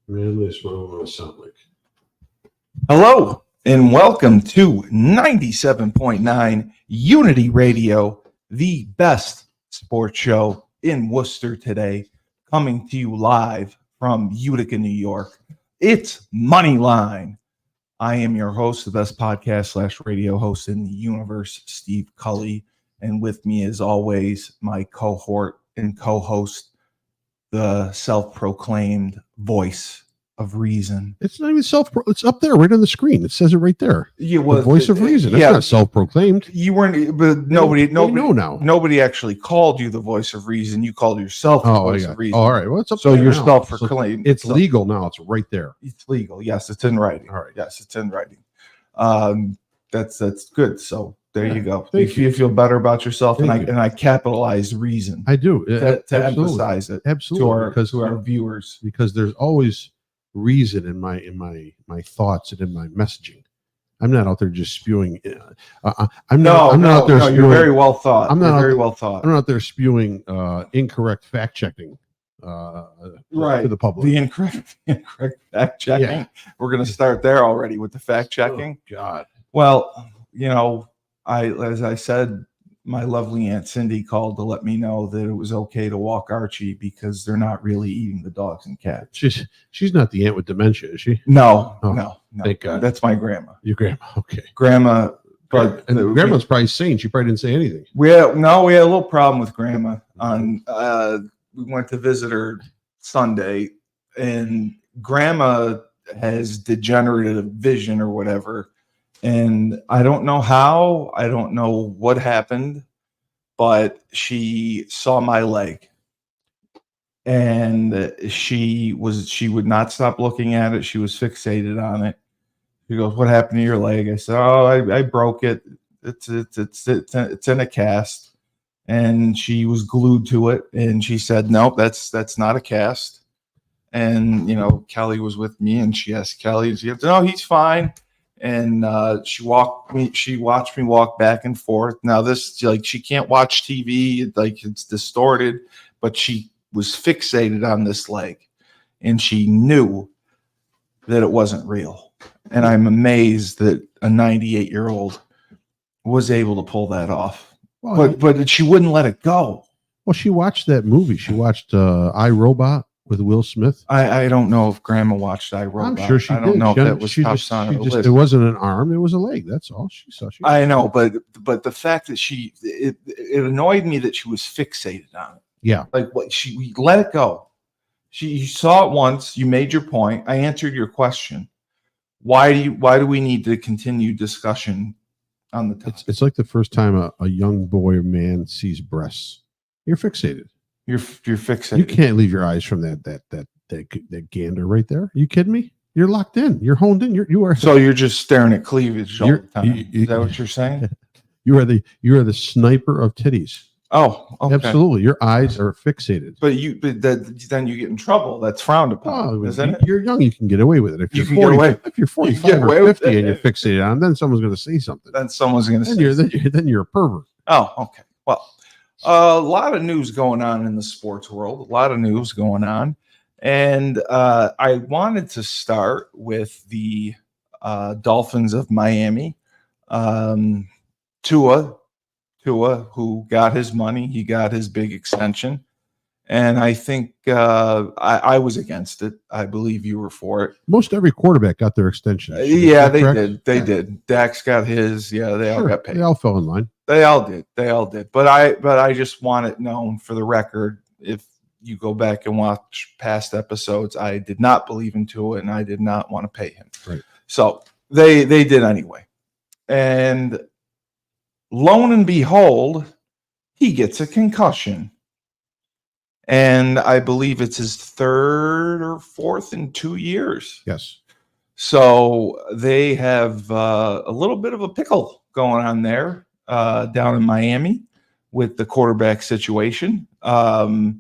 Man, this what I want to sound like. Hello, and welcome to 97.9 Unity Radio, the best sports show in Worcester today, coming to you live from Utica, New York. It's Moneyline. I am your host, the best podcast / radio host in the universe, Steve Cully. And with me, as always, my cohort and co-host, the self-proclaimed voice of reason. It's not even it's up there right on the screen. It says it right there. The voice of reason. That's not self-proclaimed. You weren't, but nobody know now. Nobody actually called you the voice of reason. You called yourself the voice of reason. All right. Well, it's up so there you're now. self-proclaimed. It's legal now. It's right there. It's legal. Yes, it's in writing. All right. Yes, it's in writing. That's good. So there you go. Thank you feel better about yourself, and Thank you. I capitalized reason. I do to emphasize it absolutely to our viewers, because there's always reason in my thoughts and in my messaging. I'm not out there just spewing. I'm not out there. Spewing, you're very well thought. I'm not very well thought. I'm not out there spewing incorrect fact checking. Right to the public. The incorrect fact checking. Yeah. We're going to start there already with the fact checking. Oh, God. Well, as I said, my lovely Aunt Cindy called to let me know that it was okay to walk Archie because they're not really eating the dogs and cats. She's not the aunt with dementia, is she? No. Thank God. That's my grandma. Your grandma, okay. Grandma, but grandma's probably sane. She probably didn't say anything. We had a little problem with grandma. We went to visit her Sunday, and grandma has degenerative vision or whatever. And I don't know how, I don't know what happened, but she saw my leg, and she would not stop looking at it. She was fixated on it. She goes, "What happened to your leg?" I said, "Oh, I broke it. It's in a cast." And she was glued to it, and she said, "Nope, that's not a cast." And Kelly was with me, and she asked Kelly, and she said, "No, he's fine." And she watched me walk back and forth. Now this, she can't watch TV, it's distorted, but she was fixated on this leg, and she knew that it wasn't real. And I'm amazed that a 98-year-old was able to pull that off. Well, but she wouldn't let it go. Well, she watched that movie. She watched I, Robot with Will Smith. I don't know if Grandma watched I, Robot. I'm sure she did. I don't know if that was top on her list. It wasn't an arm. It was a leg. That's all she saw. I know, but the fact that it annoyed me that she was fixated on it. Yeah. We let it go. You saw it once. You made your point. I answered your question. Why do we need to continue discussion on the topic? It's like the first time a young boy or man sees breasts. You're fixated. You're fixated. You can't leave your eyes from that gander right there. Are you kidding me? You're locked in. You're honed in. You are. So you're just staring at cleavage all the time. Is that what you're saying? You are the sniper of titties. Oh, okay. Absolutely. Your eyes are fixated. But then you get in trouble. That's frowned upon, isn't it? You're young. You can get away with it. If you're 40, if you're 45 or 50 and you're fixated on, then someone's going to say something. Then someone's going to say. Then you're a pervert. Oh, okay. Well, a lot of news going on in the sports world. A lot of news going on, and I wanted to start with the Dolphins of Miami. Tua, who got his money, he got his big extension, and I think I was against it. I believe you were for it. Most every quarterback got their extension. Yeah, they did. They did. Dax got his. Yeah, they all got paid. They all fell in line. They all did. But I just want it known for the record. If you go back and watch past episodes, I did not believe in Tua, and I did not want to pay him. Right. So they did anyway, and lo and behold, he gets a concussion. And I believe it's his third or fourth in 2 years. Yes. So they have a little bit of a pickle going on there down in Miami with the quarterback situation. I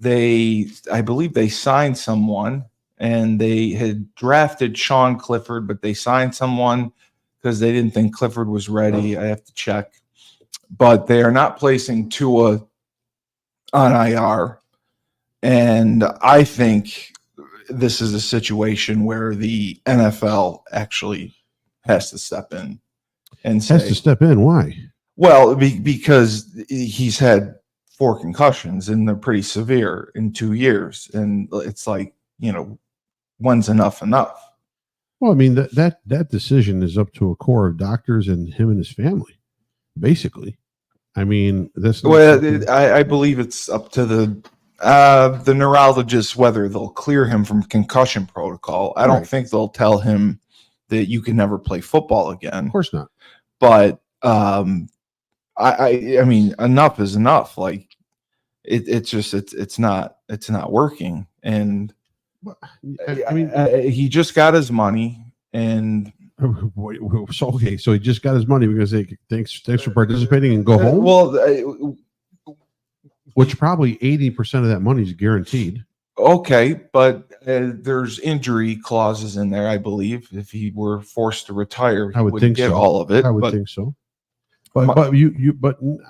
believe they signed someone, and they had drafted Sean Clifford, but they signed someone because they didn't think Clifford was ready. I have to check. But they are not placing Tua on IR. And I think this is a situation where the NFL actually has to step in and say, has to step in. Why? Well, because he's had 4 concussions and they're pretty severe in 2 years, and it's like, when's enough? Well, I mean that decision is up to a core of doctors and him and his family, basically. I mean, I believe it's up to the neurologist whether they'll clear him from concussion protocol. I don't think they'll tell him that you can never play football again. Of course not. But I mean, enough is enough. Like it's not working. And I mean, he just got his money, and so he just got his money because thanks for participating and go home. Well, which probably 80% of that money is guaranteed. Okay, but there's injury clauses in there, I believe. If he were forced to retire, he would get all of it. I would think so. But I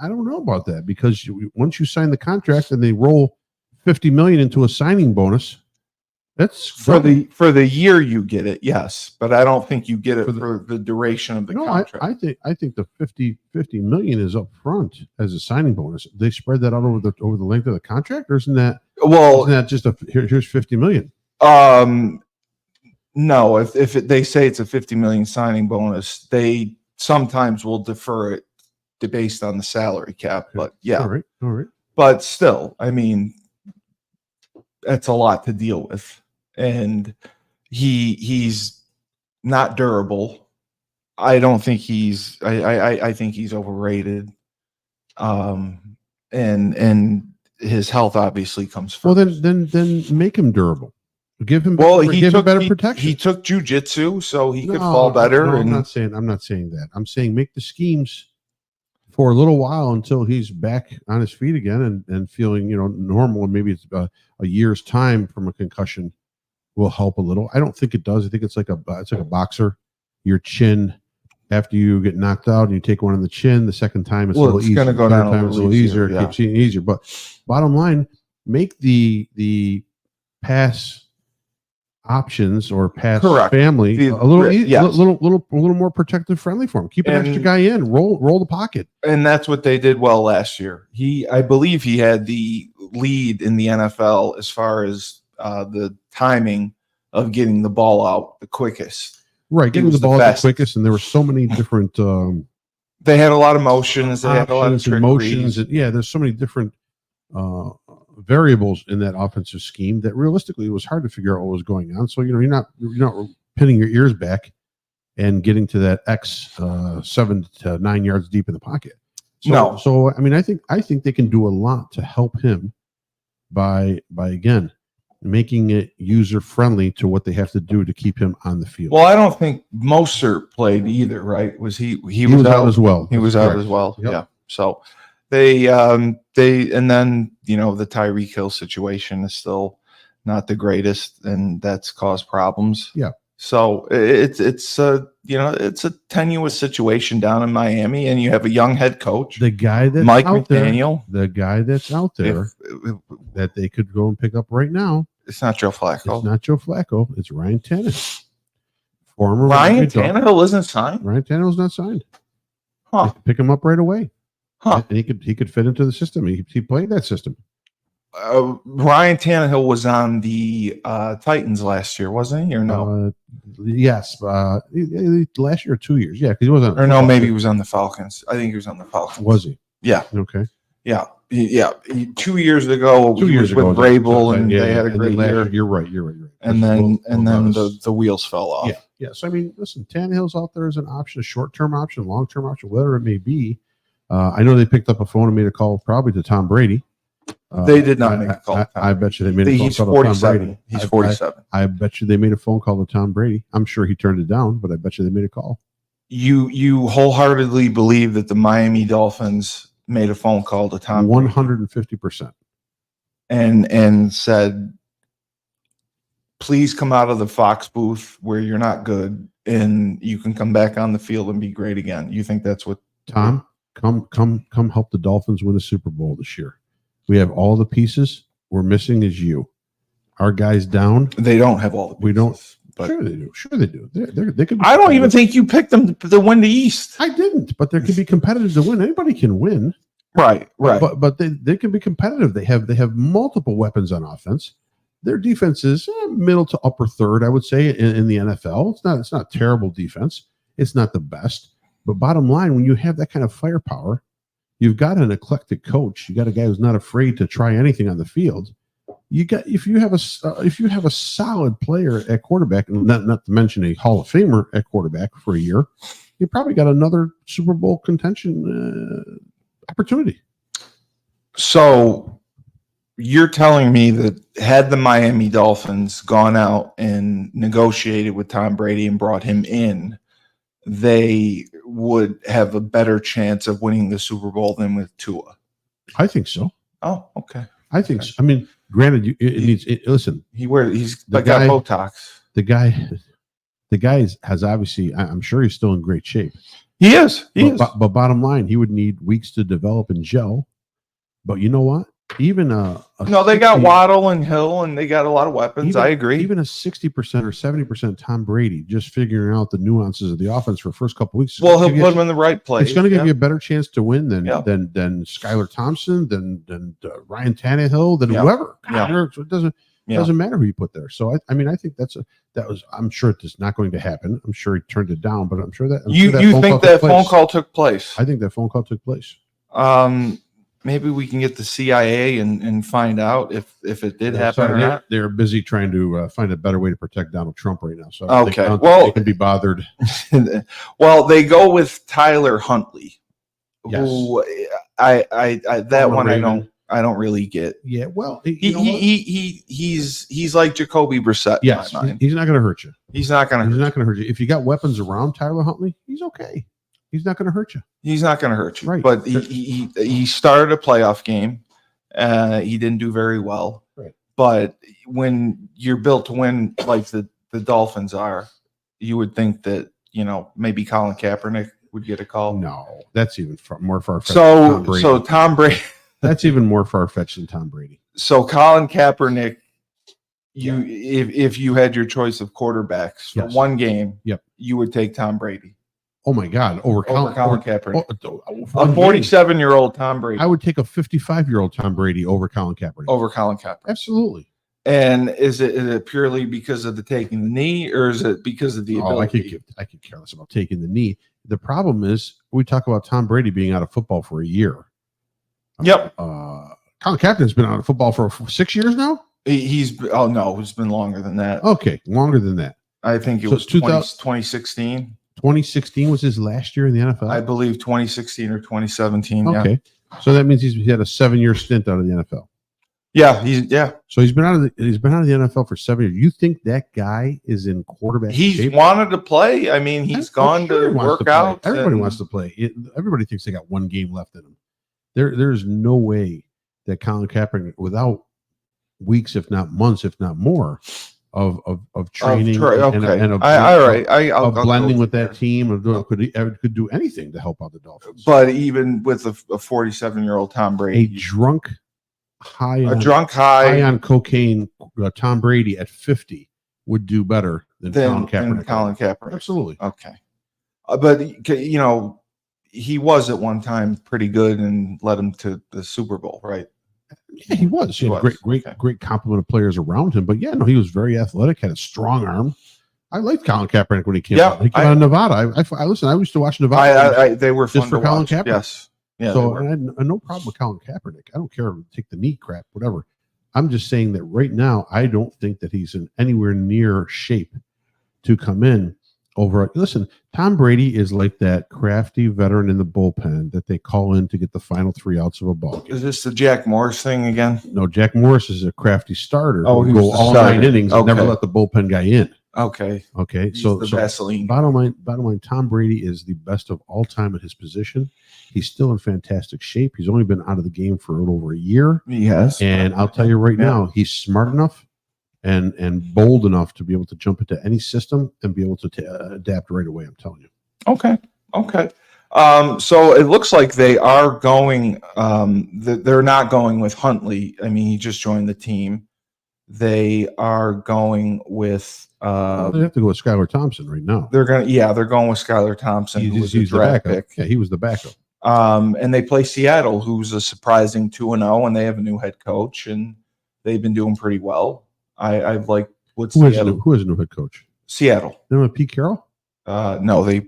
don't know about that, because once you sign the contract and they roll $50 million into a signing bonus, that's for the year you get it, yes. But I don't think you get it for the duration of the contract. I think the 50 million is up front as a signing bonus. They spread that out over the length of the contract, or isn't that just here's 50 million? No, if they say it's a 50 million signing bonus, they sometimes will defer it based on the salary cap. But yeah, all right. But still, I mean, that's a lot to deal with. And he's not durable. I don't think I think he's overrated. And his health obviously comes first. Well, then make him durable. Give him better protection. He took jujitsu, so he could fall better. No, I'm not saying that. I'm saying make the schemes for a little while until he's back on his feet again and feeling normal. And maybe it's a year's time from a concussion will help a little. I don't think it does. I think it's like a boxer. Your chin, after you get knocked out and you take one on the chin, the second time it's a little easier. Going to go down a little easier. It keeps getting easier. But bottom line, make the pass options or pass family a little more protective friendly for him. Keep an extra guy in. Roll the pocket. And that's what they did well last year. I believe he had the lead in the NFL as far as the timing of getting the ball out the quickest. Right, getting the ball out the quickest, and there were so many different. They had a lot of motions. They had a lot of motions. There's so many different variables in that offensive scheme that realistically it was hard to figure out what was going on. So you're not pinning your ears back and getting to that X 7 to 9 yards deep in the pocket. So I mean, I think they can do a lot to help him by again making it user friendly to what they have to do to keep him on the field. Well, I don't think Mostert played either, right? Was he was out as well. He was out as well. Yep. Yeah. So they and then the Tyreek Hill situation is still not the greatest, and that's caused problems. Yeah. So it's a tenuous situation down in Miami, and you have a young head coach, the guy that's Mike out McDaniel, that they could go and pick up right now. It's not Joe Flacco. It's not Joe Flacco. It's Ryan Tannehill. Ryan Tannehill isn't signed. Ryan Tannehill's not signed. Huh? Pick him up right away. Huh? And he could fit into the system. He played that system. Ryan Tannehill was on the Titans last year, wasn't he? Or no? Yes. Last year or 2 years. Yeah, because he wasn't. Or no, maybe he was on the Falcons. I think he was on the Falcons. Was he? Yeah. Okay. Yeah. 2 years ago, with Vrabel, and they had a great year. You're right. And then the wheels fell off. Yeah. So I mean, listen, Tannehill's out there as an option, a short-term option, long-term option, whatever it may be. I know they picked up a phone and made a call probably to Tom Brady. They did not make a call. I bet you they made a phone call to Tom Brady. He's 47. I bet you they made a phone call to Tom Brady. I'm sure he turned it down, but I bet you they made a call. You wholeheartedly believe that the Miami Dolphins made a phone call to Tom 150%. And said, please come out of the Fox booth where you're not good and you can come back on the field and be great again. You think that's what Tom, come help the Dolphins win the Super Bowl this year. We have all the pieces. We're missing is you. our guys down. They don't have all the pieces. We don't. But Sure they do. Sure they do. They could. I don't even think you picked them to win the East. I didn't, but they can be competitive to win. Anybody can win. Right. But they can be competitive. They have multiple weapons on offense. Their defense is middle to upper third, I would say, in the NFL. It's not terrible defense. It's not the best. But bottom line, when you have that kind of firepower, you've got an eclectic coach. You got a guy who's not afraid to try anything on the field. If you have a solid player at quarterback, and not to mention a Hall of Famer at quarterback for a year, you probably got another Super Bowl contention opportunity. So you're telling me that had the Miami Dolphins gone out and negotiated with Tom Brady and brought him in, they would have a better chance of winning the Super Bowl than with Tua? I think so. Oh, okay. I think so. I mean, granted, listen. He's got Botox. The guy has obviously. I'm sure he's still in great shape. He is. But bottom line, he would need weeks to develop and gel. But you know what? Even they got Waddle and Hill, and they got a lot of weapons. I agree. Even a 60% or 70% Tom Brady, just figuring out the nuances of the offense for the first couple weeks. Well, he'll put him in the right place. It's going to give you a better chance to win than Skylar Thompson, than Ryan Tannehill, than whoever. So it doesn't matter who you put there. So I think that was. I'm sure it's not going to happen. I'm sure he turned it down, but I'm sure that you think that phone call took place. I think that phone call took place. Maybe we can get the CIA and find out if it did happen or not. They're busy trying to find a better way to protect Donald Trump right now. So I don't think they can be bothered. Well, they go with Tyler Huntley, who I don't really get. Yeah, well, he's like Jacoby Brissett. Yes, he's not going to hurt you. He's not going to hurt you. If you got weapons around Tyler Huntley, he's okay. He's not going to hurt you. He's not going to hurt you. Right. But he started a playoff game. He didn't do very well. Right. But when you're built to win like the Dolphins are, you would think that, maybe Colin Kaepernick would get a call. No, that's even more far-fetched. So Tom Brady. That's even more far-fetched than Tom Brady. So Colin Kaepernick, if you had your choice of quarterbacks for one game, you would take Tom Brady. Oh my God! Over Colin Kaepernick. A 47-year-old Tom Brady. I would take a 55-year-old Tom Brady over Colin Kaepernick. Absolutely. And is it purely because of the taking the knee, or is it because of the ability? I could care less about taking the knee. The problem is we talk about Tom Brady being out of football for a year. Yep. Colin Kaepernick's been out of football for 6 years now. It's been longer than that. Okay, longer than that. I think it was 2016. 2016 was his last year in the NFL. I believe 2016 or 2017. Okay, so that means he had a 7-year stint out of the NFL. Yeah, So he's been out of the NFL for 7 years. You think that guy is in quarterback shape? Wanted to play. I mean, he's gone to work out. Everybody wants to play. Everybody thinks they got one game left in him. There's no way that Colin Kaepernick, without weeks, if not months, if not more, of training of blending with that team, could do anything to help out the Dolphins. But even with a 47-year-old Tom Brady, high on cocaine, Tom Brady at 50 would do better than Colin Kaepernick. Absolutely. Okay, but he was at one time pretty good and led him to the Super Bowl, right? Yeah, he was. He had a great complement of players around him. But he was very athletic, had a strong arm. I liked Colin Kaepernick when he came out. He came out of Nevada. I used to watch Nevada. They were fun just for Colin Kaepernick. Yes. Yeah. So I had no problem with Colin Kaepernick. I don't care. Take the knee crap, whatever. I'm just saying that right now, I don't think that he's in anywhere near shape to come in over. Listen, Tom Brady is like that crafty veteran in the bullpen that they call in to get the final 3 outs of a ball game. Is this the Jack Morris thing again? No, Jack Morris is a crafty starter. Oh, who go all 9 innings and never let the bullpen guy in. Okay. So Vaseline. Bottom line, Tom Brady is the best of all time at his position. He's still in fantastic shape. He's only been out of the game for a little over a year. Yes. And I'll tell you right now, he's smart enough and bold enough to be able to jump into any system and be able to adapt right away. I'm telling you. Okay. So it looks like they are going. They're not going with Huntley. I mean, he just joined the team. They are going with. They have to go with Skylar Thompson right now. They're going with Skylar Thompson, who was a draft pick. Yeah, he was the backup. And they play Seattle, who's a surprising 2-0, and they have a new head coach, and they've been doing pretty well. I've liked who has a new head coach? Seattle. They went Pete Carroll? No, they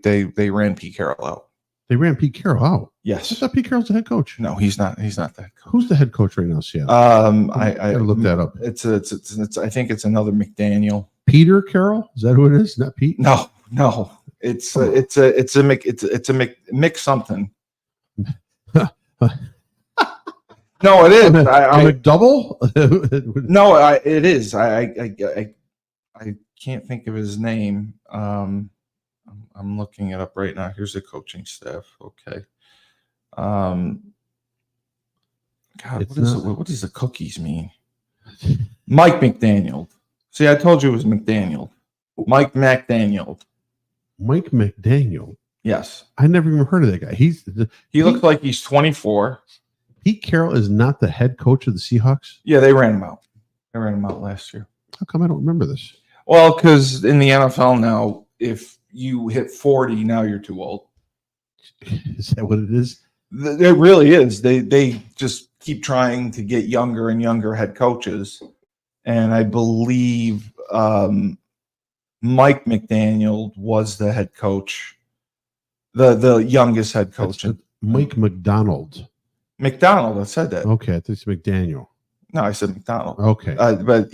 ran Pete Carroll out. They ran Pete Carroll out. Yes. I thought Pete Carroll's the head coach. No, he's not. He's not the head coach. Who's the head coach right now, Seattle? I gotta look that up. It's I think it's another McDaniel. Peter Carroll? Is that who it is? Not Pete? No. It's a mix something. No, it is. A McDouble? No, it is. I can't think of his name. I'm looking it up right now. Here's the coaching staff. Okay. God, what does the cookies mean? Mike McDaniel. See, I told you it was McDaniel. Mike McDaniel. Mike McDaniel. Yes. I never even heard of that guy. He looks like he's 24. Pete Carroll is not the head coach of the Seahawks? Yeah, they ran him out. They ran him out last year. How come I don't remember this? Well, because in the NFL now, if you hit 40, now you're too old. Is that what it is? It really is. They just keep trying to get younger and younger head coaches. And I believe Mike McDaniel was the head coach, the youngest head coach. Mike McDonald. McDonald, I said that. Okay, I think it's McDaniel. No, I said McDonald. Okay. But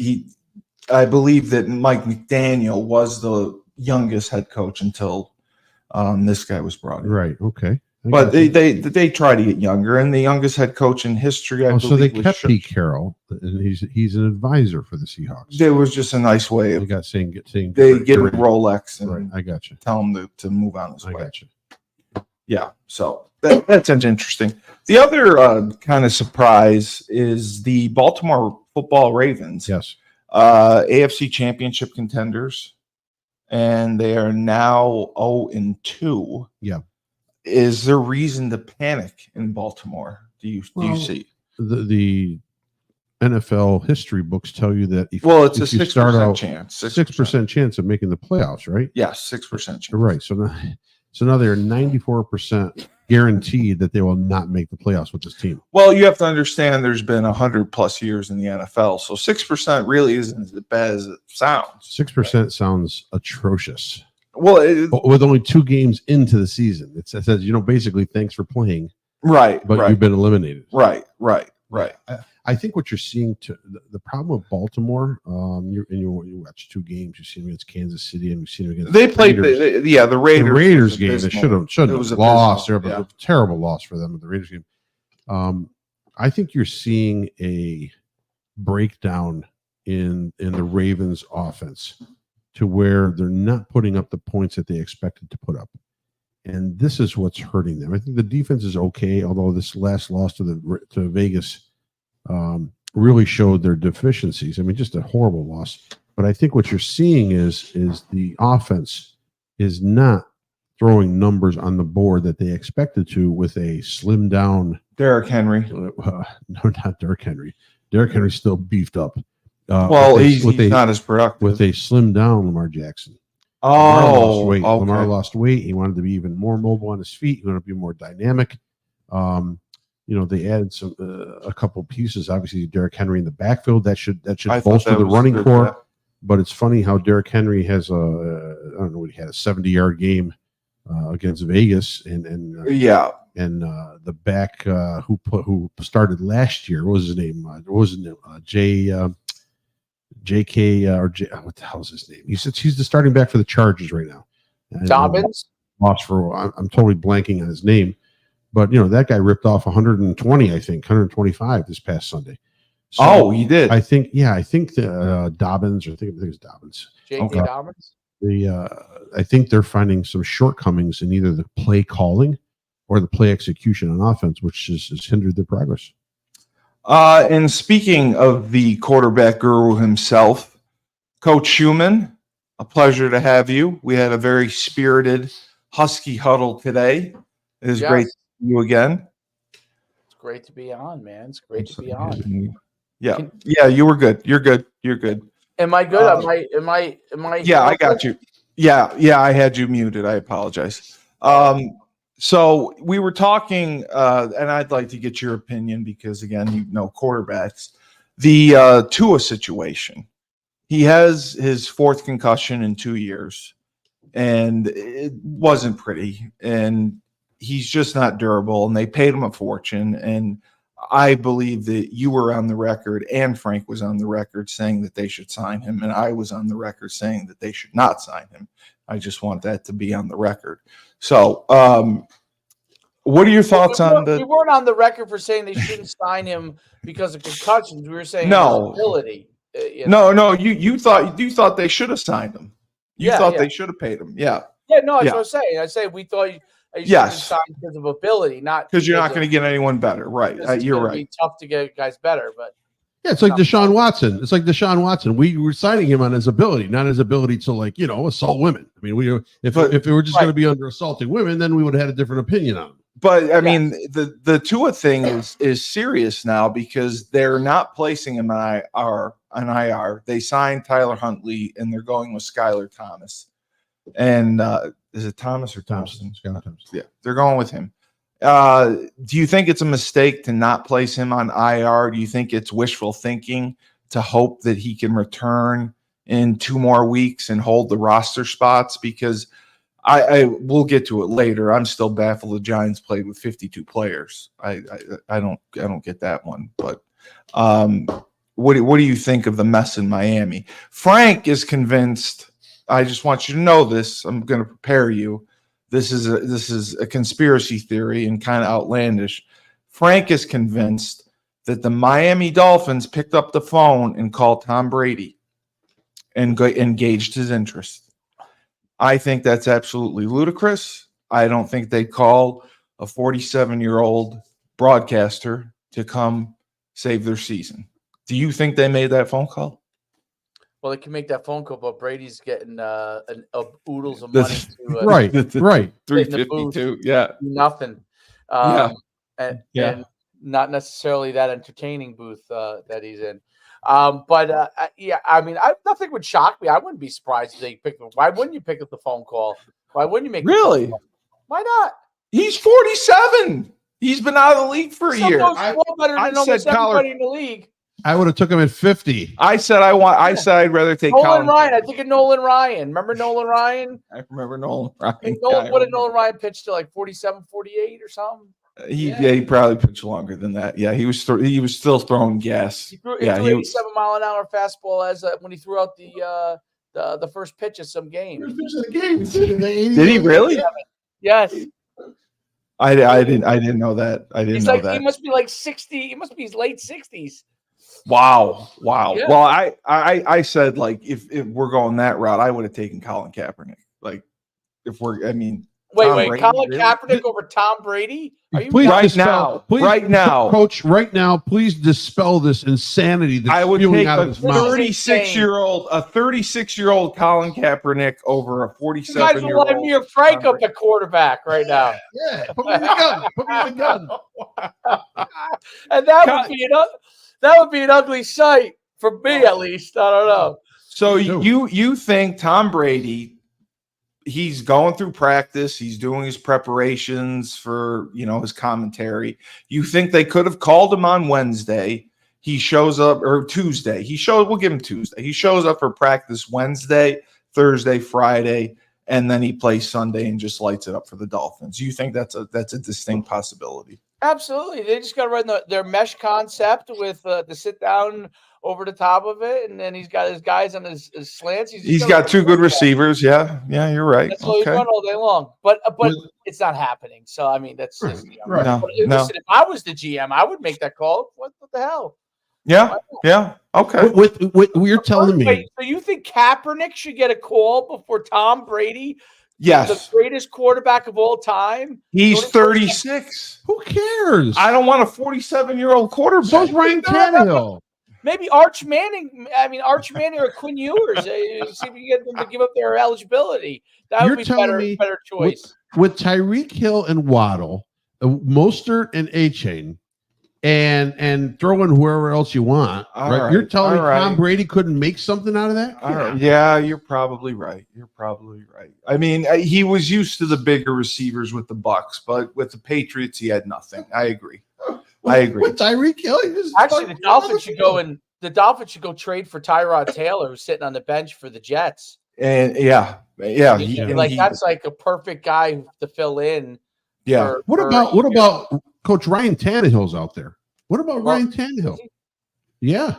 I believe that Mike McDaniel was the youngest head coach until this guy was brought in. Right, okay. But they try to get younger, and the youngest head coach in history, I believe, so they kept Pete Carroll, and he's an advisor for the Seahawks. There was just a nice way of saying they give him Rolex and right, I got you. Tell him to move on his way. I got you. Yeah, so that's interesting. The other kind of surprise is the Baltimore football Ravens. Yes, AFC Championship contenders, and they are now 0-2. Yeah. Is there reason to panic in Baltimore? Do you see the NFL history books tell you that it's a 6% chance, 6% chance of making the playoffs, right? Yes, 6% chance. Right. So now they're 94% guaranteed that they will not make the playoffs with this team. Well, you have to understand there's been 100+ years in the NFL, so 6% really isn't as bad as it sounds. 6% sounds atrocious. Well, with only 2 games into the season, it says, basically, thanks for playing. Right. But you've been eliminated. Right. I think what you're seeing the problem with Baltimore, you watch 2 games. You've seen them against Kansas City, and you've seen them against they played the Raiders. The Raiders game, they should have lost. There, but yeah. a terrible loss for them at the Raiders game. I think you're seeing a breakdown in the Ravens offense to where they're not putting up the points that they expected to put up. And this is what's hurting them. I think the defense is okay, although this last loss to Vegas really showed their deficiencies. I mean, just a horrible loss. But I think what you're seeing is the offense is not throwing numbers on the board that they expected to with a slimmed down Derrick Henry. No, not Derrick Henry. Derrick Henry's still beefed up. He's not as productive. With a slimmed down Lamar Jackson. Okay. Lamar lost weight. He wanted to be even more mobile on his feet. He wanted to be more dynamic. They added a couple pieces. Obviously, Derrick Henry in the backfield that should bolster the running core. But it's funny how Derrick Henry has I don't know what he had, a 70-yard game against Vegas, and the back who started last year. What was his name? JK or J, what the hell is his name? He's the starting back for the Chargers right now. Dobbins. I'm totally blanking on his name, but that guy ripped off 120, I think 125 this past Sunday. So he did. I think Dobbins, or I think it's Dobbins. J.K. Dobbins. I think they're finding some shortcomings in either the play calling or the play execution on offense, which has hindered their progress. And speaking of the quarterback guru himself, Coach Schuman, a pleasure to have you. We had a very spirited Husky huddle today. It is great to see you again. It's great to be on, man. It's great to be on. Yeah. Yeah, you were good. You're good. You're good. Am I good? Am I? Yeah, I got you. Yeah, I had you muted. I apologize. So we were talking, and I'd like to get your opinion because, again, you know quarterbacks. The Tua situation. He has his fourth concussion in 2 years, and it wasn't pretty. And he's just not durable, and they paid him a fortune. And I believe that you were on the record and Frank was on the record saying that they should sign him. And I was on the record saying that they should not sign him. I just want that to be on the record. So, what are your thoughts on the? We weren't on the record for saying they shouldn't sign him because of concussions. We were saying No. his ability. No. You thought they should have signed him. You thought they should have paid him. Yeah. Yeah. No, that's what I was saying. I say we thought you should have signed because of ability, not because you're not going to get anyone better. Right. You're right. It's tough to get guys better, but. Yeah, it's like Deshaun Watson. It's like Deshaun Watson. We were signing him on his ability, not his ability to assault women. I mean, if we were just going to be under assaulting women, then we would have had a different opinion on him. But I mean, the Tua thing is serious now because they're not placing him on IR. They signed Tyler Huntley and they're going with Skylar Thomas. And is it Thomas or Thompson? Skylar Thompson. Yeah, they're going with him. Do you think it's a mistake to not place him on IR? Do you think it's wishful thinking to hope that he can return in 2 more weeks and hold the roster spots? Because I will get to it later. I'm still baffled the Giants played with 52 players. I don't get that one. But what do you think of the mess in Miami? Frank is convinced. I just want you to know this. I'm going to prepare you. This is a conspiracy theory and kind of outlandish. Frank is convinced that the Miami Dolphins picked up the phone and called Tom Brady and engaged his interest. I think that's absolutely ludicrous. I don't think they'd call a 47-year-old broadcaster to come save their season. Do you think they made that phone call? Well, they can make that phone call, but Brady's getting oodles of money to right. 352, yeah, nothing, and not necessarily that entertaining booth that he's in. But I mean, nothing would shock me. I wouldn't be surprised if they picked. Why wouldn't you pick up the phone call? Why wouldn't you make? Really? Why not? He's 47. He's been out of the league for a year. Better than almost everybody in the league. I would have took him at 50. I said I'd rather take Nolan Ryan. I think of Nolan Ryan. Remember Nolan Ryan? I remember Nolan Ryan. What did Nolan Ryan pitch to, like 47, 48 or something? He probably pitched longer than that. Yeah, he was still throwing gas. He threw 87-mile-an-hour fastball as when he threw out the first pitch of some game. Did he really? Yes. I didn't know that. I didn't know that. He must be like 60. He must be his late 60s. Wow. Yeah. Well, I said, like, if we're going that route, I would have taken Colin Kaepernick. Like, wait, Colin Kaepernick over Tom Brady? Are you right now, Coach, right now, please dispel this insanity that's I would spewing take out of his mouth. a 36-year-old Colin Kaepernick over a 47-year-old. You guys are letting me or Frank up at quarterback right now. Yeah, put me in the gun. Put me in the gun. And that would be an ugly sight for me, at least. I don't know. So you think Tom Brady? He's going through practice. He's doing his preparations for, his commentary. You think they could have called him on Wednesday? He shows up, or Tuesday. We'll give him Tuesday. He shows up for practice Wednesday, Thursday, Friday, and then he plays Sunday and just lights it up for the Dolphins. You think that's a distinct possibility? Absolutely. They just got to run their mesh concept with the sit down over the top of it, and then he's got his guys on his slants. He's got 2 good receivers. Yeah, you're right. That's all he's run all day long. But it's not happening. So I mean, that's just right. No. Listen, if I was the GM, I would make that call. What the hell? Yeah. Okay. With you're telling me. So you think Kaepernick should get a call before Tom Brady? Yes. The greatest quarterback of all time. He's 36. Who cares? I don't want a 47-year-old quarterback. So's Ryan Tannehill. Maybe Arch Manning or Quinn Ewers. See if you can get them to give up their eligibility. That would be better choice. With Tyreek Hill and Waddle, Mostert and A-Chain, and throw in whoever else you want. Right? You're telling me Tom Brady couldn't make something out of that? Yeah, you're probably right. I mean, he was used to the bigger receivers with the Bucks, but with the Patriots, he had nothing. I agree. With Tyreek Hill, actually, the Dolphins should go trade for Tyrod Taylor, who's sitting on the bench for the Jets. And that's like a perfect guy to fill in. Yeah. What about Coach Ryan Tannehill's out there? What about Ryan Tannehill? Yeah.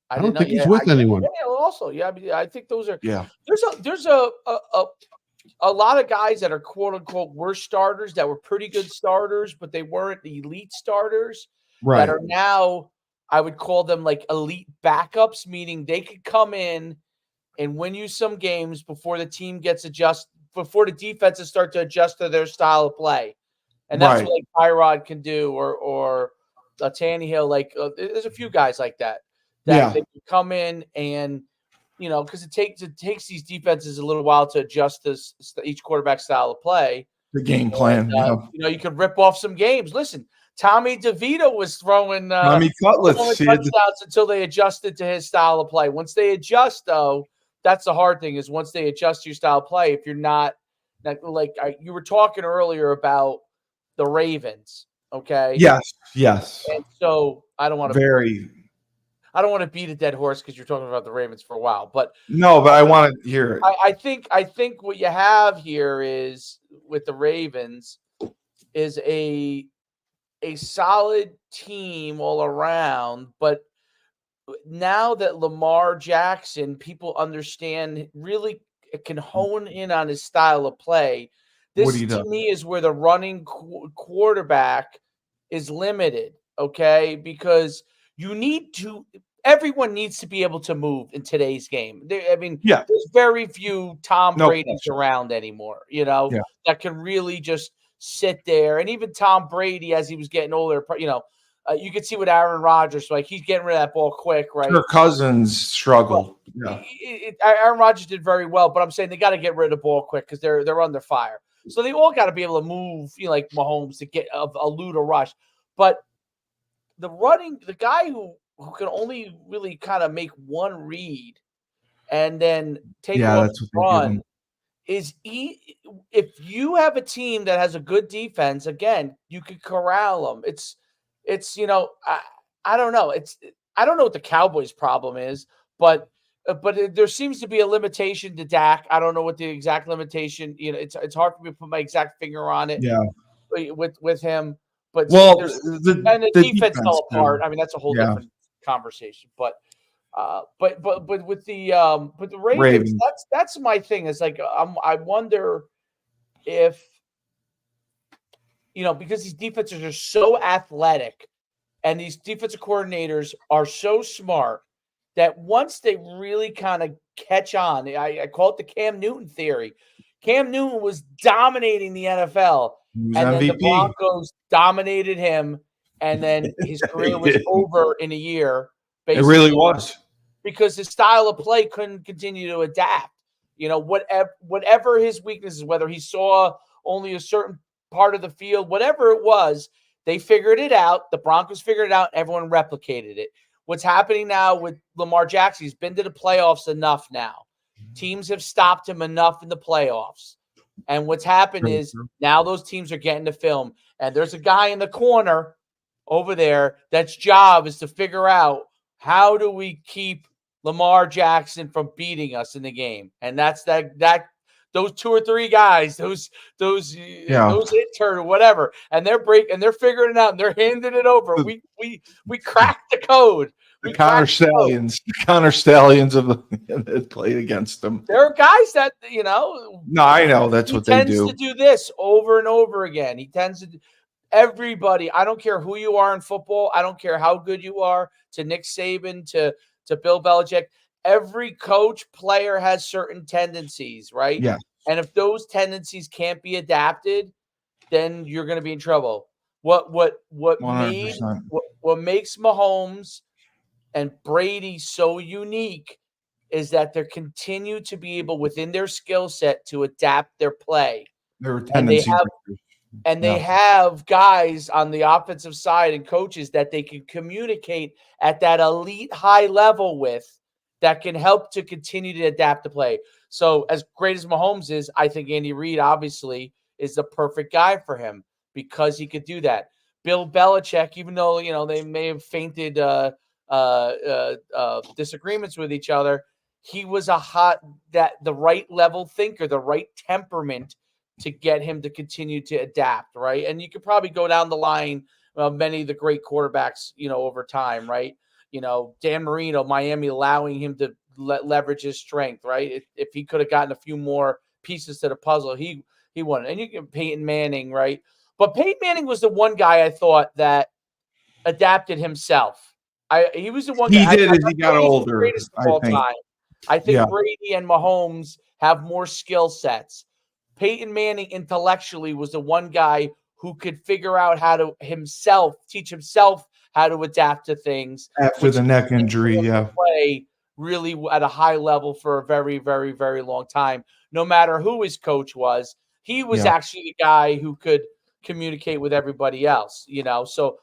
I don't think he's with anyone. Also, I mean, I think those are. Yeah. There's a lot of guys that are quote unquote worst starters that were pretty good starters, but they weren't the elite starters. Right. That are now, I would call them like elite backups, meaning they could come in and win you some games before the team gets before the defenses start to adjust to their style of play. And that's what like Tyrod can do, or Tannehill. Like there's a few guys like that they can come in and, because it takes these defenses a little while to adjust to each quarterback style of play. The game plan. You could rip off some games. Listen, Tommy DeVito was throwing Tommy Cutlets touchdowns until they adjusted to his style of play. Once they adjust, though, that's the hard thing, is once they adjust to your style of play, if you're not like you were talking earlier about the Ravens, okay? Yes. And so I don't want to beat a dead horse because you're talking about the Ravens for a while, but I want to hear it. I think what you have here is with the Ravens is a solid team all around, but now that Lamar Jackson, people understand, really can hone in on his style of play. This to me is where the running quarterback is limited, okay? Because everyone needs to be able to move in today's game. There's very few Tom Brady's around anymore, that can really just sit there. And even Tom Brady, as he was getting older, you could see with Aaron Rodgers, like he's getting rid of that ball quick, right? Kirk Cousins struggled. Aaron Rodgers did very well, but I'm saying they got to get rid of the ball quick because they're under fire. So they all got to be able to move, like Mahomes, to get elude a rush. But the guy who can only really kind of make one read and then take off the run is if you have a team that has a good defense, again, you could corral them. It's I don't know. I don't know what the Cowboys' problem is, but there seems to be a limitation to Dak. I don't know what the exact limitation. It's hard for me to put my exact finger on it. Yeah, with him. But the defense fell apart. I mean, that's a whole different conversation. But with the Ravens, that's my thing. It's like I wonder if because these defenses are so athletic and these defensive coordinators are so smart that once they really kind of catch on, I call it the Cam Newton theory. Cam Newton was dominating the NFL, and then the Broncos dominated him, and then his career was over in a year. It really was. Because his style of play couldn't continue to adapt. Whatever his weaknesses, whether he saw only a certain part of the field, whatever it was, they figured it out. The Broncos figured it out. Everyone replicated it. What's happening now with Lamar Jackson, he's been to the playoffs enough now. Teams have stopped him enough in the playoffs. And what's happened is now those teams are getting the film. And there's a guy in the corner over there that's job is to figure out how do we keep Lamar Jackson from beating us in the game. And that's those two or three guys, those intern or whatever, and they're figuring it out and they're handing it over. We cracked the code. The Connor Stallions of that played against them. There are guys that No, I know that's what they do. He tends to do this over and over again. He tends to. Everybody, I don't care who you are in football. I don't care how good you are. To Nick Saban, to Bill Belichick. Every coach, player has certain tendencies, right? Yeah. And if those tendencies can't be adapted, then you're going to be in trouble. What makes Mahomes and Brady so unique is that they continue to be able, within their skill set, to adapt their play. There were tendencies. And they have guys on the offensive side and coaches that they can communicate at that elite high level with that can help to continue to adapt the play. So as great as Mahomes is, I think Andy Reid obviously is the perfect guy for him because he could do that. Bill Belichick, even though, they may have fainted disagreements with each other, he was the right level thinker, the right temperament to get him to continue to adapt, right? And you could probably go down the line of many of the great quarterbacks, over time, right? Dan Marino, Miami, allowing him to leverage his strength, right? If he could have gotten a few more pieces to the puzzle, he won. And you can Peyton Manning, right? But Peyton Manning was the one guy I thought that adapted himself. He was the one He guy. did as he got older. Greatest of all time. I think Brady and Mahomes have more skill sets. Peyton Manning intellectually was the one guy who could figure out how to teach himself how to adapt to things after the neck injury. Play really at a high level for a very, very, very long time. No matter who his coach was, he was actually the guy who could communicate with everybody else. So,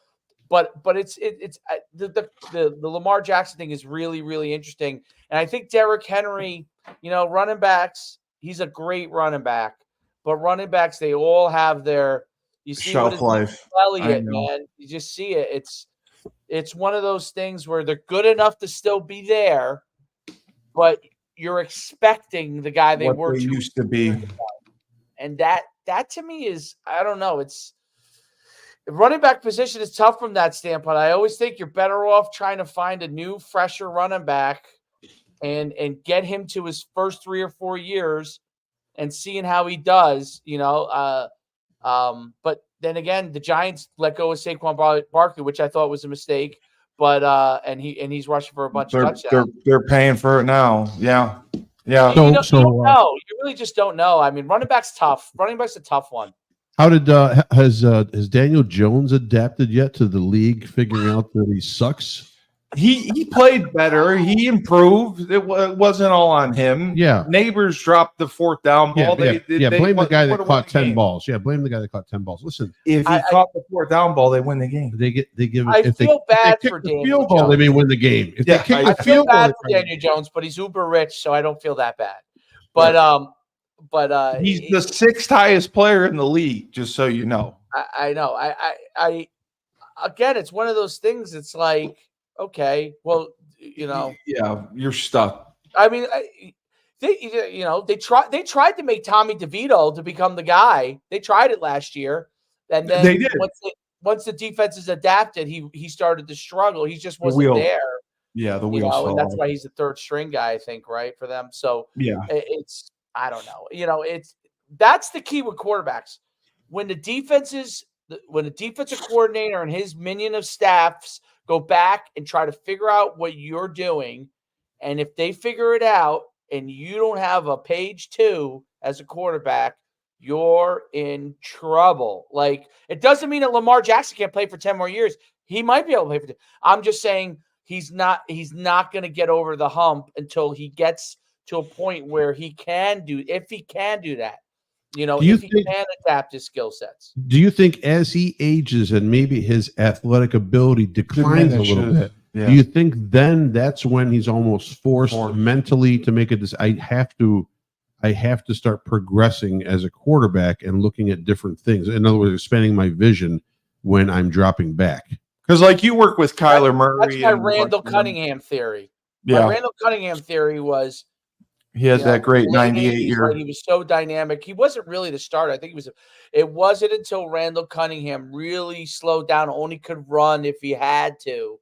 but it's the Lamar Jackson thing is really, really interesting, and I think Derrick Henry, running backs, he's a great running back. But running backs, they all have their shelf life. Elliott, man, you just see it. It's one of those things where they're good enough to still be there, but you're expecting the guy they used to be. And that to me is, I don't know. It's running back position is tough from that standpoint. I always think you're better off trying to find a new, fresher running back and get him to his first 3 or 4 years and seeing how he does, but then again, the Giants let go of Saquon Barkley, which I thought was a mistake, but and he's rushing for a bunch of touchdowns. They're paying for it now. Yeah. You don't know. You really just don't know. I mean, running back's tough. Running back's a tough one. How did has Daniel Jones adapted yet to the league, figuring out that he sucks? He played better. He improved. It wasn't all on him. Yeah. Neighbors dropped the 4th down ball. Blame the guy that caught 10 balls. Yeah, blame the guy that caught 10 balls. Listen, if he caught the 4th down ball, they win the game. I feel bad for Daniel Jones. They may win the game. I feel bad for Daniel Jones, but he's uber rich, so I don't feel that bad. But he's the 6th highest player in the league, just so you know. I know. I again, it's one of those things. It's like, okay, well, yeah, you're stuck. I mean, they tried to make Tommy DeVito to become the guy. They tried it last year, and then they did. Once the defense is adapted, he started to struggle. He just wasn't there. Yeah, the wheels fell and that's why he's the 3rd string guy, I think, right, for them. So it's I don't know. That's the key with quarterbacks. When the defensive coordinator and his minion of staffs go back and try to figure out what you're doing, and if they figure it out and you don't have a page 2 as a quarterback, you're in trouble. Like, it doesn't mean that Lamar Jackson can't play for 10 more years. He might be able to play for 10. I'm just saying he's not going to get over the hump until he gets to a point where he can do that. If he can adapt his skill sets. Do you think as he ages and maybe his athletic ability declines a little bit, do you think then that's when he's almost forced mentally to make I have to start progressing as a quarterback and looking at different things. In other words, expanding my vision when I'm dropping back. Because like you work with Kyler Murray. That's my Randall Cunningham theory. Yeah. My Randall Cunningham theory was he had that great 98 year. Right? He was so dynamic. He wasn't really the starter. I think it wasn't until Randall Cunningham really slowed down, only could run if he had to.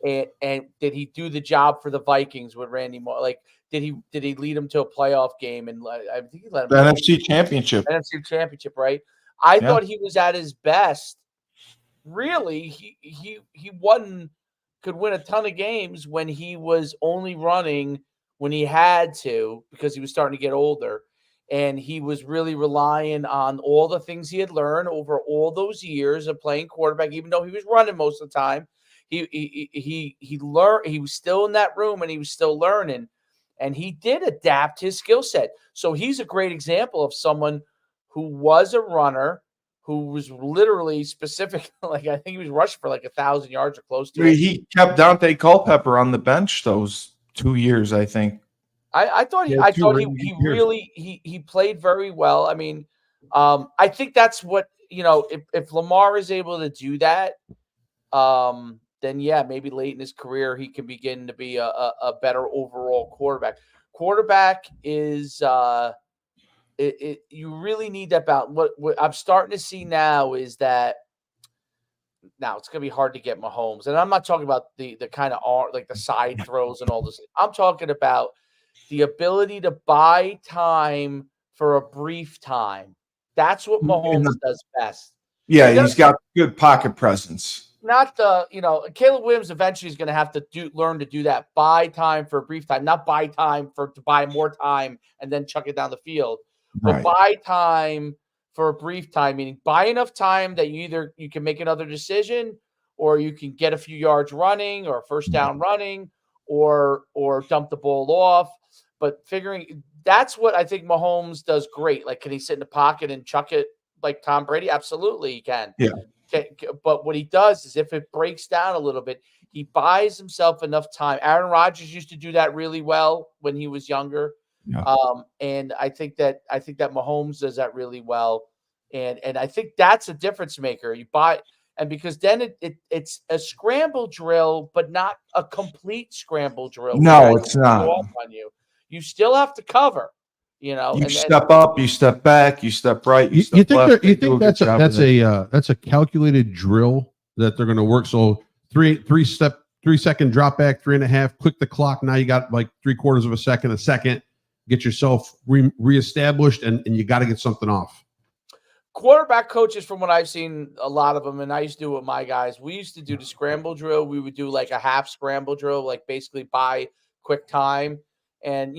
And did he do the job for the Vikings with Randy Moss? Like, did he lead them to a playoff game? And I think he led them the NFC Championship. NFC Championship, right? I thought he was at his best. Really, he could win a ton of games when he was only running when he had to, because he was starting to get older, and he was really relying on all the things he had learned over all those years of playing quarterback. Even though he was running most of the time, he learned. He was still in that room and he was still learning, and he did adapt his skill set. So he's a great example of someone who was a runner, who was literally specific. Like I think he was rushed for like 1,000 yards or close to it. He kept Dante Culpepper on the bench those 2 years, I think. I thought he played very well. I mean, I think that's what, if Lamar is able to do that, then yeah, maybe late in his career he can begin to be a better overall quarterback. Quarterback is you really need that balance. What I'm starting to see now is that now it's going to be hard to get Mahomes, and I'm not talking about the kind of like the side throws and all this. I'm talking about the ability to buy time for a brief time. That's what Mahomes does best. Yeah, he's got good pocket presence. Not Caleb Williams eventually is going to have to learn to do that. Buy time for a brief time, not buy time to buy more time and then chuck it down the field. But buy time for a brief time, meaning buy enough time that you can make another decision, or you can get a few yards running or first down running, or dump the ball off. But that's what I think Mahomes does great. Like, can he sit in the pocket and chuck it like Tom Brady? Absolutely, he can. Yeah. But what he does is if it breaks down a little bit, he buys himself enough time. Aaron Rodgers used to do that really well when he was younger. Yeah. And I think that Mahomes does that really well. And I think that's a difference maker. You buy, and because then it's a scramble drill, but not a complete scramble drill. No, it's not. On you. You still have to cover. You step up, you step back, you step right, you step left. You think that's a calculated drill that they're going to work? So 3 second drop back, 3.5, click the clock. Now you got like 3/4 of a second, get yourself reestablished, and you got to get something off. Quarterback coaches, from what I've seen, a lot of them, and I used to do it with my guys, we used to do the scramble drill. We would do like a half scramble drill, like basically buy quick time. And,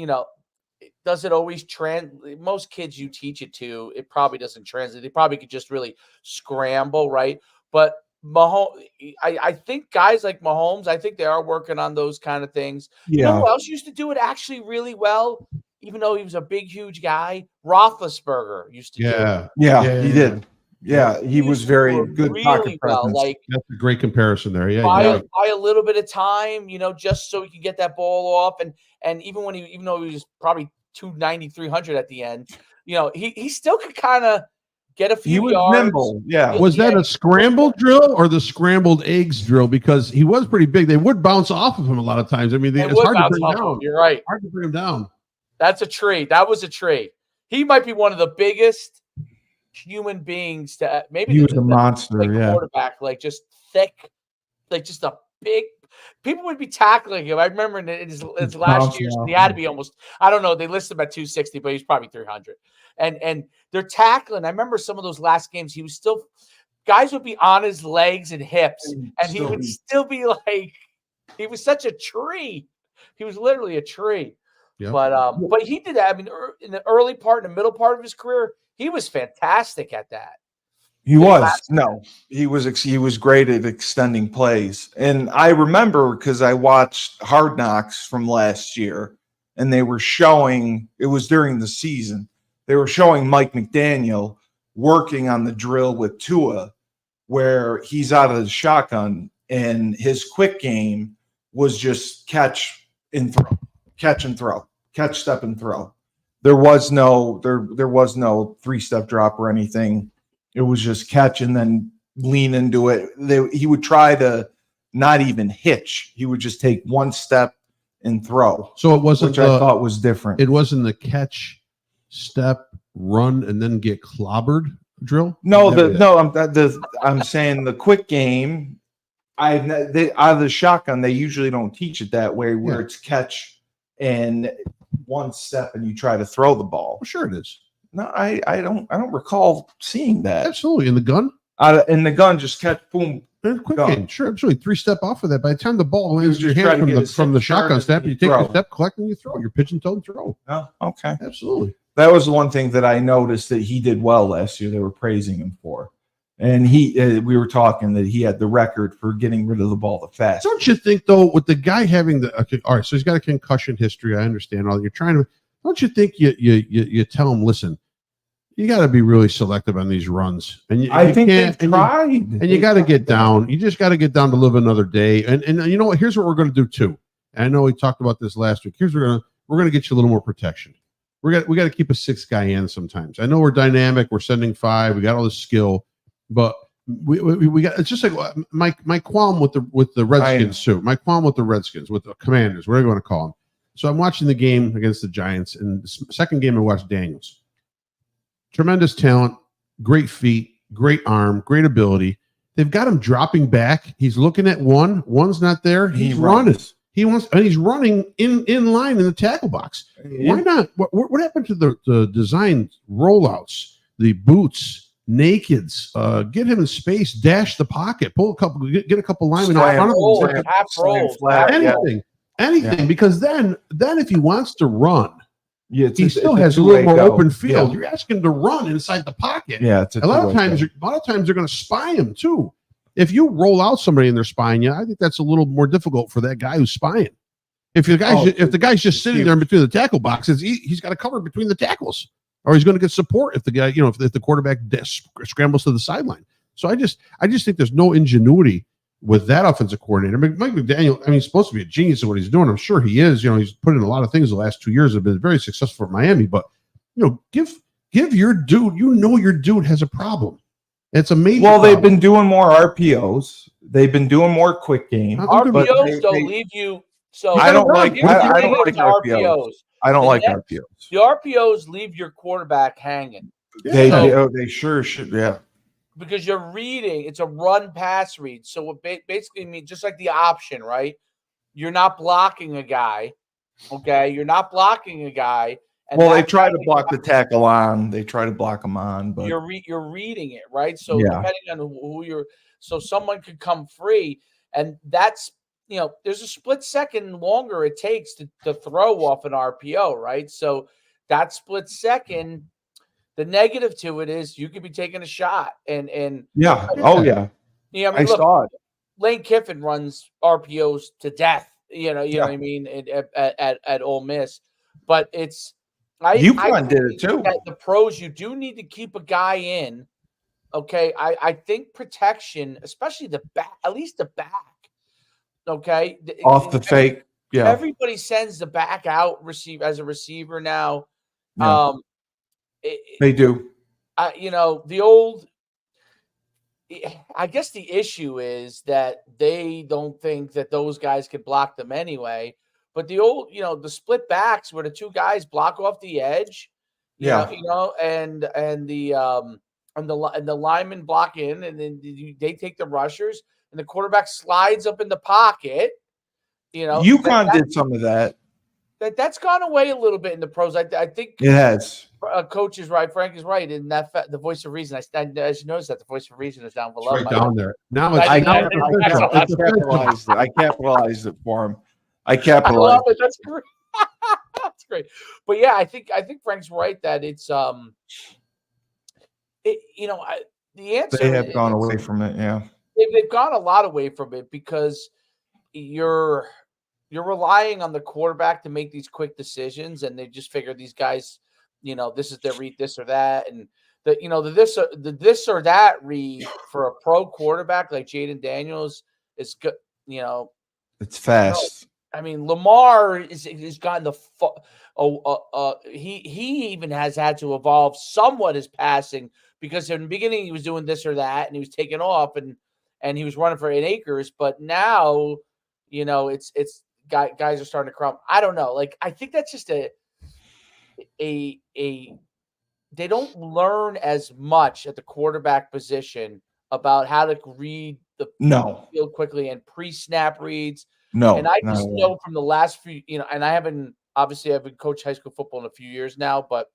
does it always translate? Most kids you teach it to, it probably doesn't translate. They probably could just really scramble, right? But Mahomes, I think guys like Mahomes, I think they are working on those kind of things. Yeah. You know who else used to do it actually really well, even though he was a big, huge guy? Roethlisberger used to do it. Yeah, he did. Yeah, he was very good really pocket well. presence. Like, that's a great comparison there. Yeah, buy a little bit of time, just so he can get that ball off. And even though he was probably 290, 300 at the end, he still could kind of get a few he was yards. Nimble. Yeah. Was that a scrambled drill or the scrambled eggs drill? Because he was pretty big. They would bounce off of him a lot of times. I mean, it's hard to bring down. You're right. Hard to bring him down. That's a tree. That was a tree. He might be one of the biggest human beings to maybe. He was a monster. Quarterback, like just thick, like just a big. People would be tackling him. I remember in his last year, he had to be almost. I don't know. They listed him at 260, but he's probably 300. And they're tackling. I remember some of those last games. He was still. Guys would be on his legs and hips, and he would still be like. He was such a tree. He was literally a tree. Yep. But he did that. I mean, in the early part, in the middle part of his career, he was fantastic at that. He was great at extending plays. And I remember because I watched Hard Knocks from last year, and they were showing, it was during the season, they were showing Mike McDaniel working on the drill with Tua, where he's out of the shotgun, and his quick game was just catch and throw, catch, step, and throw. There was no 3-step drop or anything. It was just catch and then lean into it. He would try to not even hitch. He would just take 1 step and throw. So it wasn't, which I thought was different. It wasn't the catch, step, run, and then get clobbered drill. I'm saying the quick game. Out of the shotgun, they usually don't teach it that way, where it's catch and 1 step and you try to throw the ball. Well, sure it is. No, I don't recall seeing that. Absolutely. In the gun? In the gun, just catch, boom. Quick game. Sure, absolutely. 3-step off of that. By the time the ball lands in your hand from the shotgun snap, you take a step, collect, and you throw. You're pigeon-toed and throw. Oh, okay. Absolutely. That was the one thing that I noticed that he did well last year. They were praising him for. And we were talking that he had the record for getting rid of the ball the fastest. Don't you think, though, with the guy having all right, so he's got a concussion history. I understand all. You're trying to. Don't you think you tell him, listen, you got to be really selective on these runs. And I think they've tried. And you got to get down. You just got to get down to live another day. And you know what? Here's what we're going to do too. And I know we talked about this last week. Here's what we're going to get you a little more protection. We got to keep a 6th guy in sometimes. I know we're dynamic. We're sending 5. We got all this skill, but we got. It's just like my qualm with the Redskins too. My qualm with the Redskins, with the Commanders, whatever you want to call them. So I'm watching the game against the Giants, and the second game I watched Daniels. Tremendous talent, great feet, great arm, great ability. They've got him dropping back. He's looking at one. One's not there. He's running. He's running in line in the tackle box. Why not? What happened to the design rollouts, the boots, nakeds? Get him in space, dash the pocket, pull a couple, get a couple linemen out front of him, half roll, anything. Because then if he wants to run, he still has a little more open field. Yeah. You're asking him to run inside the pocket. Yeah, a lot of times they're going to spy him too. If you roll out somebody and they're spying you, I think that's a little more difficult for that guy who's spying. If the guy's just sitting there in between the tackle boxes, he's got to cover between the tackles, or he's going to get support if the guy, if the quarterback scrambles to the sideline. So I just think there's no ingenuity with that offensive coordinator. Mike McDaniel, he's supposed to be a genius at what he's doing. I'm sure he is. He's put in a lot of things the last 2 years, have been very successful at Miami. But give your dude. Your dude has a problem. It's a major problem. They've been doing more RPOs. They've been doing more quick game. RPOs don't leave you. So I don't like RPOs. I don't like RPOs. The RPOs leave your quarterback hanging. They sure should. Yeah. Because you're reading, it's a run-pass read. So what basically means, just like the option, right? You're not blocking a guy, okay? You're not blocking a guy. And they try to block the tackle on. They try to block them on, but you're reading it, right? So depending on who so someone could come free, and that's there's a split second longer it takes to throw off an RPO, right? So that split second. The negative to it is you could be taking a shot, and I saw it. Lane Kiffin runs RPOs to death. You know what I mean at Ole Miss, but it's UConn did it too. At the pros, you do need to keep a guy in. Okay, I think protection, especially the back, at least the back. Okay, off the fake. Yeah, everybody sends the back out as a receiver now. Yeah. They do. The old. I guess the issue is that they don't think that those guys can block them anyway. But the old, the split backs where the two guys block off the edge, and the linemen block in, and then they take the rushers, and the quarterback slides up in the pocket. UConn did some of that. That's gone away a little bit in the pros. I think it has. Coach is right. Frank is right. And that the voice of reason. I noticed that the voice of reason is down below. It's right down there. Now I capitalized it for him. I capitalized. I love it. That's great. That's great. But yeah, I think Frank's right that it's the answer. They have gone away from it. Yeah, they've gone a lot away from it because you're relying on the quarterback to make these quick decisions, and they just figure these guys, this is their read, this or that, and the this or that read for a pro quarterback like Jaden Daniels is good. It's fast. Lamar is gotten he even has had to evolve somewhat his passing, because in the beginning he was doing this or that and he was taking off and he was running for 8 acres, but now it's guys are starting to crumble. I don't know. I think that's just they don't learn as much at the quarterback position about how to read the field quickly and pre-snap reads. No, and I just know from the last few, and I've been coached high school football in a few years now, but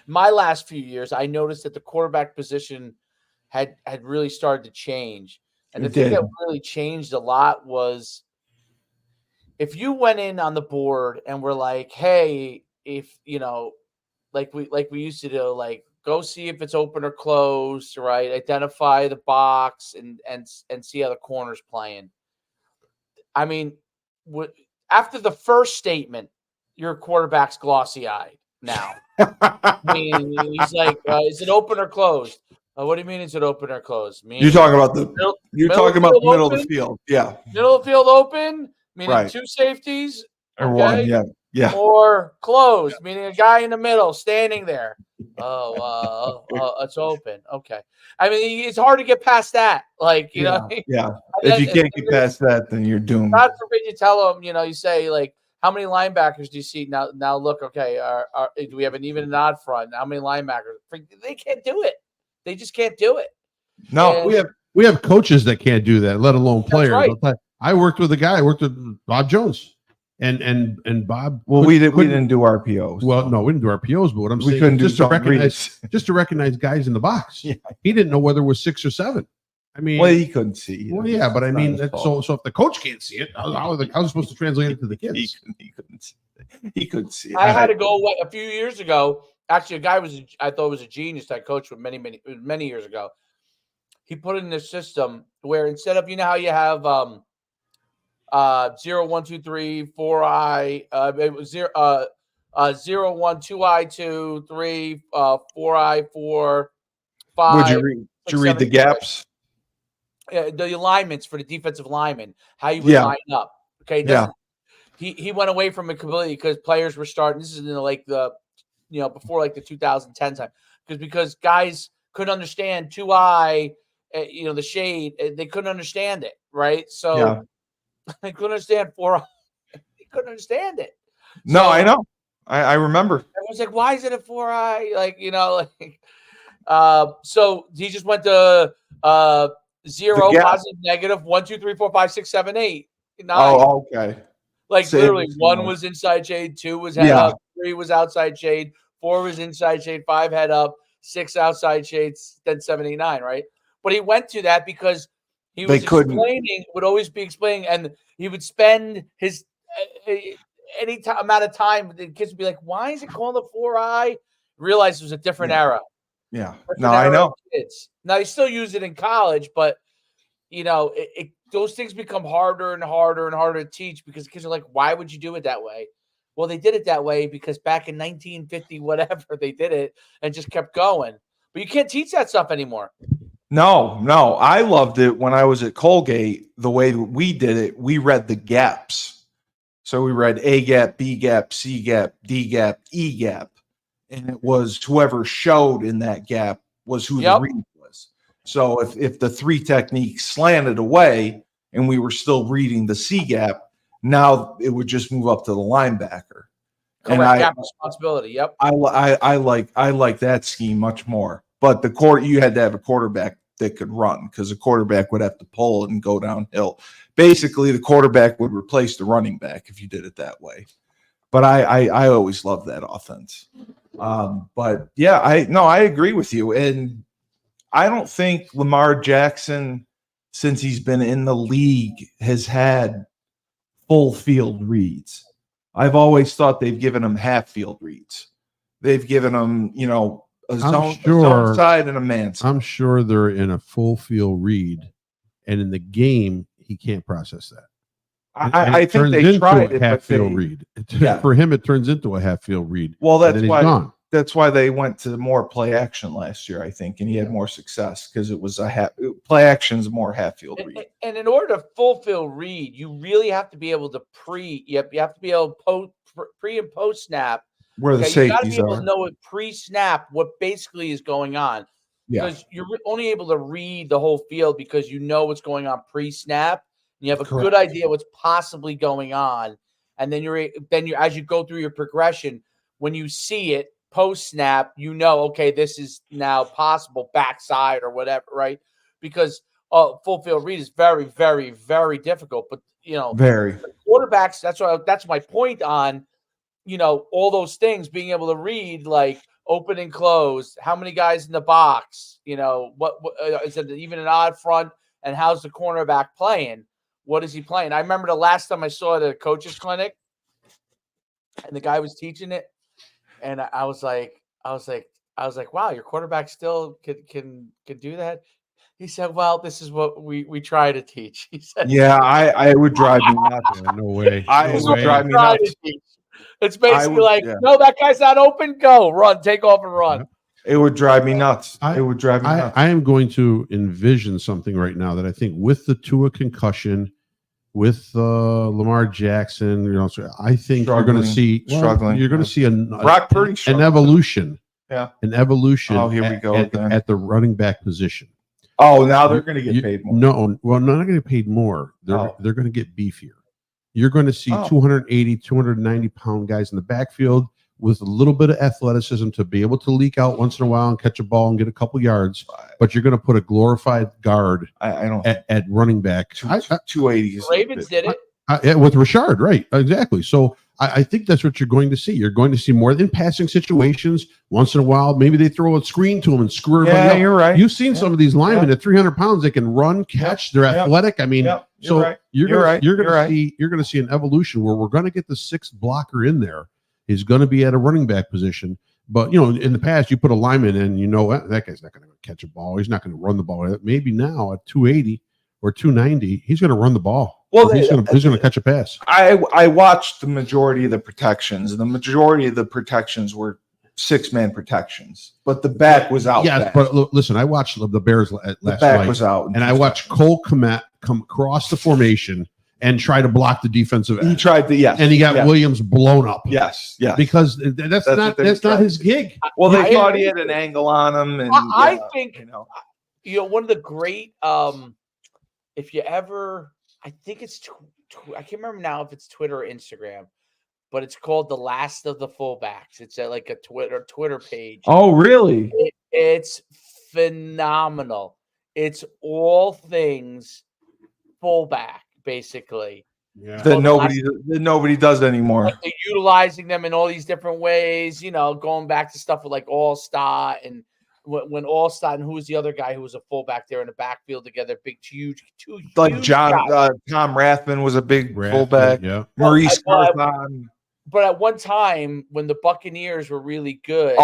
my last few years, I noticed that the quarterback position had really started to change. And the thing that really changed a lot was if you went in on the board and were like, hey, if like we used to do, go see if it's open or closed, right? Identify the box and see how the corner's playing. After the first statement, your quarterback's glossy-eyed. now. I mean, he's like, is it open or closed? What do you mean? Is it open or closed? Meaning You're talking about the middle middle of the open? field, yeah. Middle of the field open, meaning Right. 2 safeties, Or one, yeah. Or closed, meaning a guy in the middle standing there. It's open. Okay. I mean, it's hard to get past that. Like, you know, yeah. If you can't get past that, then you're doomed. God forbid you tell them, you say, like, how many linebackers do you see now? Now look, okay, do we have an even and odd front? How many linebackers? They can't do it. They just can't do it. No, and we have coaches that can't do that, let alone players. Right. I worked with a guy. I worked with Bob Jones, and Bob. Well, we didn't do RPOs. Well, no, we didn't do RPOs, but what I'm saying couldn't just do just to recognize guys in the box. Yeah. He didn't know whether it was 6 or 7. I mean, well, he couldn't see. Well, yeah, but I mean, so if the coach can't see it, how is it supposed to translate it to the kids? He couldn't see it. I had to go a few years ago. Actually, a guy I thought was a genius that I coached with many years ago. He put it in this system where instead of, how you have 0, 1, 2, 3, 4 I, 0, 1, 2 I, 2, 3, 4 I, 4, 5. Would you read the gaps? The alignments for the defensive lineman, how you would line up. Okay. He went away from it completely because players were starting. This is in before like the 2010 time, because guys couldn't understand 2I, the shade. They couldn't understand it, right? So they couldn't understand 4I. They couldn't understand it. No, I know. I remember. I was like, why is it a 4I? So he just went to 0, positive, negative, 1, 2, 3, 4, 5, 6, 7, 8, 9. Oh, okay. Like literally, 1 was inside shade, 2 was head up, 3 was outside shade, 4 was inside shade, 5 head up, 6 outside shades, then 7, 8, 9, right? But he went to that because he was would always be explaining, and he would spend his any amount of time. The kids would be like, "Why is it called a 4I?" Realize it was a different era. Yeah, no, I know. Now they still use it in college, but those things become harder and harder and harder to teach because kids are like, "Why would you do it that way?" Well, they did it that way because back in 1950, whatever, they did it and just kept going. But you can't teach that stuff anymore. No, I loved it when I was at Colgate. The way we did it, we read the gaps. So we read A gap, B gap, C gap, D gap, E gap. And it was whoever showed in that gap was who the read was. So if the 3 techniques slanted away and we were still reading the C gap, now it would just move up to the linebacker. Correct. Gap responsibility. Yep. I like that scheme much more. But you had to have a quarterback that could run because the quarterback would have to pull and go downhill. Basically, the quarterback would replace the running back if you did it that way. But I always loved that offense. But yeah, I agree with you. And I don't think Lamar Jackson, since he's been in the league, has had full field reads. I've always thought they've given him half field reads. They've given him, a zone side and a man side. I'm sure they're in a full field read, and in the game, he can't process that. I think they tried it, half field read. For him, it turns into a half field read. Well, that's why they went to more play action last year, I think, and he had more success because it was play action's more half field read. And in order to full field read, you really have to be able to you have to be able to pre and post snap. Where the safeties you got to be able to know it pre-snap what basically is going on. Because you're only able to read the whole field because you know what's going on pre-snap. You have a good idea what's possibly going on, and then you're as you go through your progression, when you see it post-snap, okay, this is now possible backside or whatever, right? Because full field read is very, very, very difficult. But very quarterbacks. That's my point on. All those things, being able to read like open and close, how many guys in the box, what is it, even an odd front, and how's the cornerback playing? What is he playing? I remember the last time I saw it at a coach's clinic, and the guy was teaching it, and I was like, wow, your quarterback still can do that. He said, well, this is what we try to teach. He said, I would drive me nuts. No way. It would drive me nuts. It's basically no, that guy's not open. Go run, take off and run. It would drive me nuts. It would drive me nuts. I am going to envision something right now that I think with the Tua concussion, with Lamar Jackson, so I think you're going to see You're going to see Brock Purdy an evolution. Yeah, an evolution. Oh, here we go at the running back position. Oh, now they're going to get paid more. No, well, not going to get paid more. They're going to get beefier. You're going to see 280, 290 pound guys in the backfield with a little bit of athleticism to be able to leak out once in a while and catch a ball and get a couple yards. But you're going to put a glorified guard at running back. 280. Ravens did it. With Richard, right? Exactly. So I think that's what you're going to see. You're going to see more in passing situations. Once in a while, maybe they throw a screen to them and screw everybody up. You're right. You've seen some of these linemen at 300 pounds. They can run, catch. They're athletic. I mean, you're going to see an evolution where we're going to get the sixth blocker in there. He's going to be at a running back position. But, in the past, you put a lineman in, that guy's not going to catch a ball. He's not going to run the ball. Maybe now at 280 or 290, he's going to run the ball. Well, he's going to catch a pass. I watched the majority of the protections. The majority of the protections were 6-man protections, but the back was out. Yes, but listen, I watched the Bears last night. The back was out. And I watched Cole Kmet come across the formation and try to block the defensive end. He tried to, yes. And he got Williams blown up. Yes. Because that's not his gig. Well, they thought he had an angle on him. And I think, one of the great, if you ever, I think it's, I can't remember now if it's Twitter or Instagram, but it's called The Last of the Fullbacks. It's at like a Twitter page. Oh, really? It's phenomenal. It's all things fullback, basically. Yeah. That nobody does anymore. Like they're utilizing them in all these different ways, going back to stuff with like All-Star and when All-Star and who was the other guy who was a fullback there in the backfield together, huge Tom Rathman was a big fullback. Yeah. Maurice Carthon. But at one time when the Buccaneers were really good,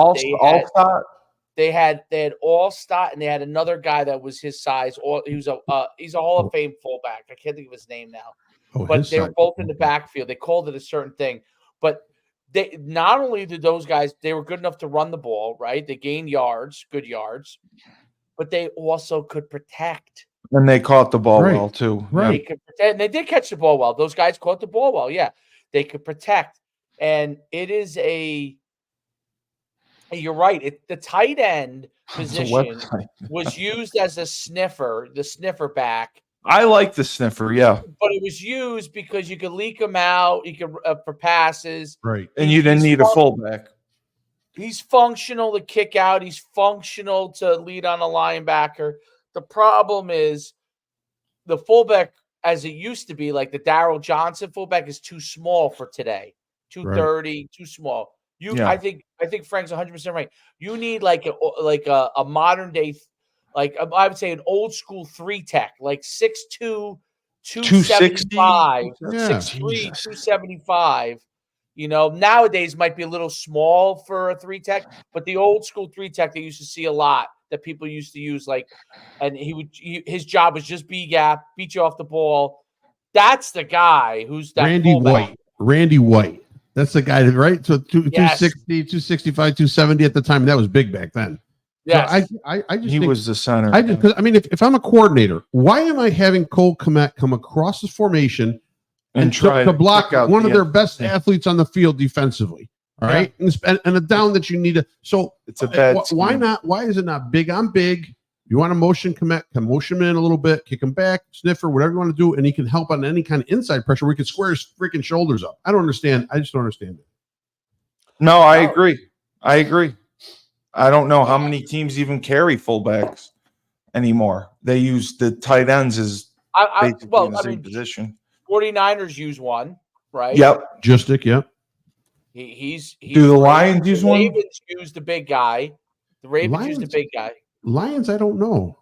they had All-Star and they had another guy that was his size. He's a Hall of Fame fullback. I can't think of his name now. But they were both in the backfield. They called it a certain thing. But they not only did those guys, they were good enough to run the ball, right? They gained good yards, but they also could protect. And they caught the ball well too. Right. They could protect, and they did catch the ball well. Those guys caught the ball well. Yeah. They could protect. And it is you're right. The tight end position was used as the sniffer back. I like the sniffer, yeah. But it was used because you could leak him out. You could for passes, right? And you didn't need a fullback. He's functional to kick out. He's functional to lead on a linebacker. The problem is the fullback, as it used to be, like the Darryl Johnson fullback, is too small for today. 230, too small. I think Frank's 100% right. You need like a modern day. Like I would say an old school 3-tech, like 6'2", 275, 6'3", 275. Nowadays might be a little small for a 3-tech, but the old school 3-tech they used to see a lot that people used to use, and his job was just B gap, beat you off the ball. That's the guy who's that Randy White. That's the guy, right? So 260, 265, 270 at the time. That was big back then. Yeah, so I just he think, was the center. If I'm a coordinator, why am I having Cole Kmet come across this formation and try to block one of their best athletes on the field defensively? All right, and a down that you need to. So it's a bad. Why not? Why is it not big? I'm big. You want to motion Kmet, can motion him in a little bit, kick him back, sniffer, whatever you want to do, and he can help on any kind of inside pressure where he can square his freaking shoulders up. I don't understand. I just don't understand it. No, I agree. I don't know how many teams even carry fullbacks anymore. They use the tight ends as the same position. 49ers use one, right? Yep. Justic, yep. He's do the Lions use one? The Ravens use the big guy. The Ravens use the big guy. Lions, I don't know.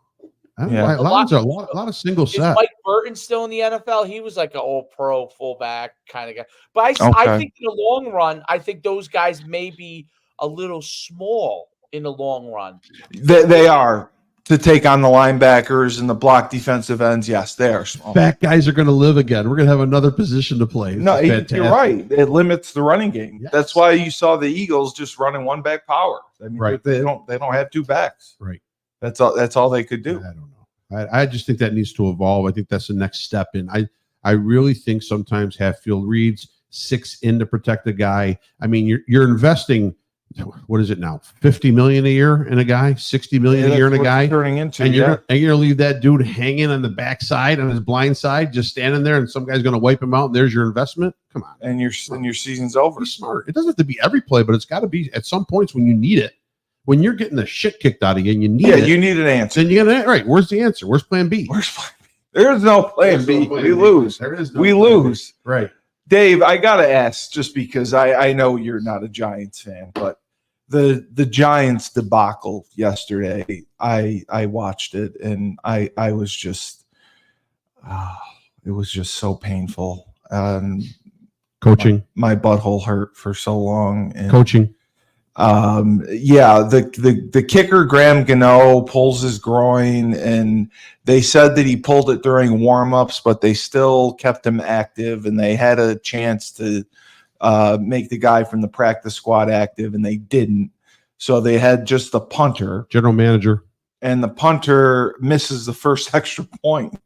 Lions are a lot of single set. Is Mike Burton still in the NFL? He was like an all-pro fullback kind of guy. But I think in the long run, I think those guys may be a little small in the long run. They are. to take on the linebackers and the block defensive ends. Yes, they are small. Back guys are going to live again. We're going to have another position to play. No, you're right. It limits the running game. Yes. That's why you saw the Eagles just running one back power. I mean, right. They don't have two backs. Right. That's all they could do. I don't know. I just think that needs to evolve. I think that's the next step in. I really think sometimes half-field reads, 6 in to protect a guy. I mean, you're investing. What is it now? $50 million a year in a guy, $60 million a year in a guy. Turning into, and you're gonna leave that dude hanging on the backside on his blind side, just standing there, and some guy's gonna wipe him out. And there's your investment. Come on, and your season's over. Be smart. It doesn't have to be every play, but it's got to be at some points when you need it. When you're getting the shit kicked out of you, and you need it. You need an answer. Then you got right. Where's the answer? Where's Plan B? There is no Plan B. We lose. There is no we lose. B. Right. Dave, I gotta ask, just because I know you're not a Giants fan, but the Giants debacle yesterday, I watched it, and I was just it was just so painful. Coaching, my butthole hurt for so long. And, coaching. The kicker Graham Gano pulls his groin, and they said that he pulled it during warmups, but they still kept him active, and they had a chance to make the guy from the practice squad active, and they didn't. So they had just the punter, general manager, and the punter misses the first extra point.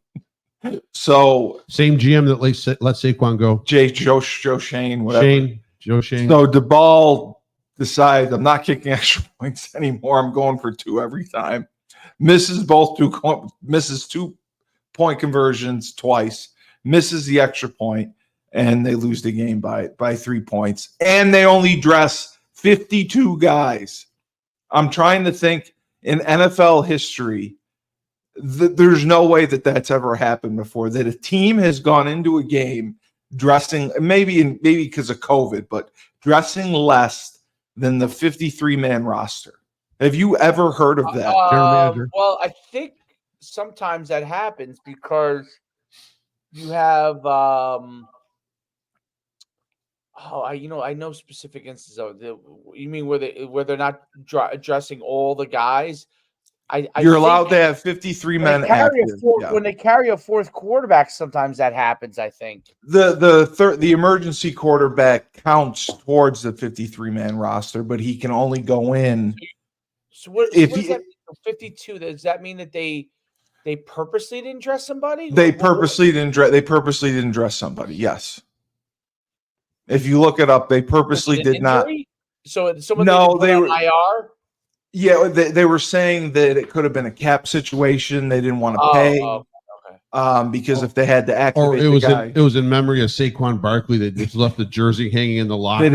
So same GM that let Saquon go. Joe Shane, whatever. Joe Shane. So DeBall decides, I'm not kicking extra points anymore. I'm going for 2 every time. Misses 2-point conversions twice. Misses the extra point, and they lose the game by 3 points. And they only dress 52 guys. I'm trying to think in NFL history. There's no way that that's ever happened before, that a team has gone into a game dressing, maybe because of COVID, but dressing less than the 53-man roster. Have you ever heard of that? Well, I think sometimes that happens because you have I know specific instances of it. You mean where they're not addressing all the guys? You're allowed to have 53 men active. When they carry a fourth quarterback, sometimes that happens. I think the emergency quarterback counts towards the 53-man roster, but he can only go in. So what does that mean? 52? Does that mean that they purposely didn't dress somebody? They purposely didn't dress somebody. Yes. If you look it up, they purposely did not. So someone they were IR. Yeah, they were saying that it could have been a cap situation. They didn't want to pay because if they had to activate the guy. It was in memory of Saquon Barkley that just left the jersey hanging in the locker,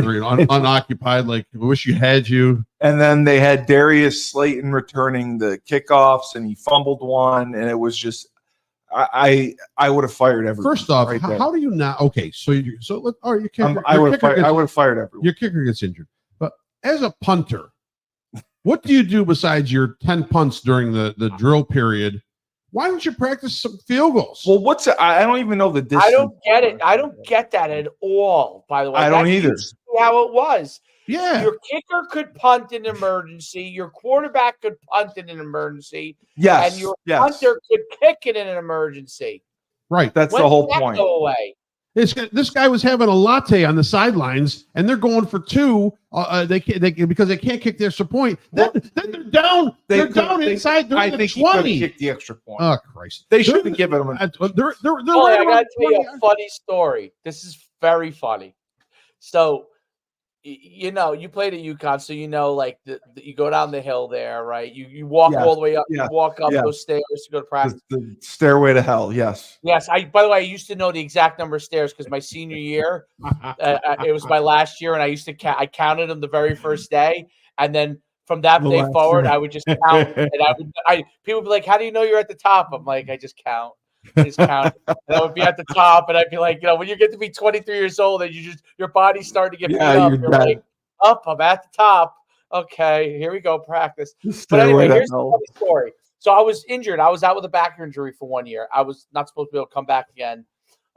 unoccupied. Like, I wish you had you. And then they had Darius Slayton returning the kickoffs, and he fumbled one, and it was just. I would have fired everyone. First off, how do you not? Okay, I would have fired everyone. Your kicker gets injured, but as a punter, what do you do besides your 10 punts during the drill period? Why don't you practice some field goals? Well, I don't even know the distance. I don't get it. I don't get that at all. By the way, I don't either. How it was. Yeah. Your kicker could punt in an emergency. Your quarterback could punt in an emergency. Yes. And your punter could kick it in an emergency. Right. That's the whole point. Go away? This guy was having a latte on the sidelines, and they're going for 2. They because they can't kick the extra point. Then they're down. They're down inside. I think 20. He kicked the extra point. Oh Christ! They should have given him. I gotta tell you a funny story. This is very funny. So, you played at UConn, so like you go down the hill there, right? You walk all the way up. You walk up those stairs to go to practice. The stairway to hell. Yes. Yes. By the way, I used to know the exact number of stairs because my senior year, it was my last year, and I used to I counted them the very first day, and then from that day forward, I would just count, and people would be like, "How do you know you're at the top?" I'm like, "I just count." And I would be at the top, and I'd be like, when you get to be 23 years old, and your body's starting to get beat up, you're like, "Up, I'm at the top." Okay, here we go, practice. But anyway, here's the funny story. So I was injured. I was out with a back injury for 1 year. I was not supposed to be able to come back again,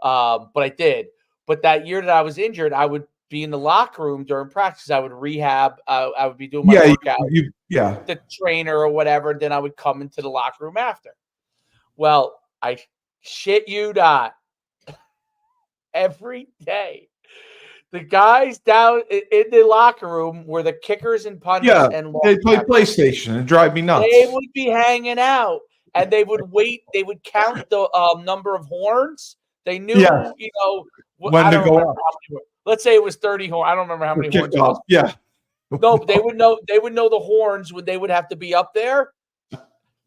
but I did. But that year that I was injured, I would be in the locker room during practice. I would rehab. I would be doing my workout. the trainer or whatever. And then I would come into the locker room after. Well, I shit you not. Every day, the guys down in the locker room were the kickers and punters, and they play PlayStation and drive me nuts. They would be hanging out, and they would wait. They would count the number of horns. They knew, you know, when to go up. Let's say it was 30 horns. I don't remember how many horns. Yeah. No, they would know. They would know the horns when they would have to be up there.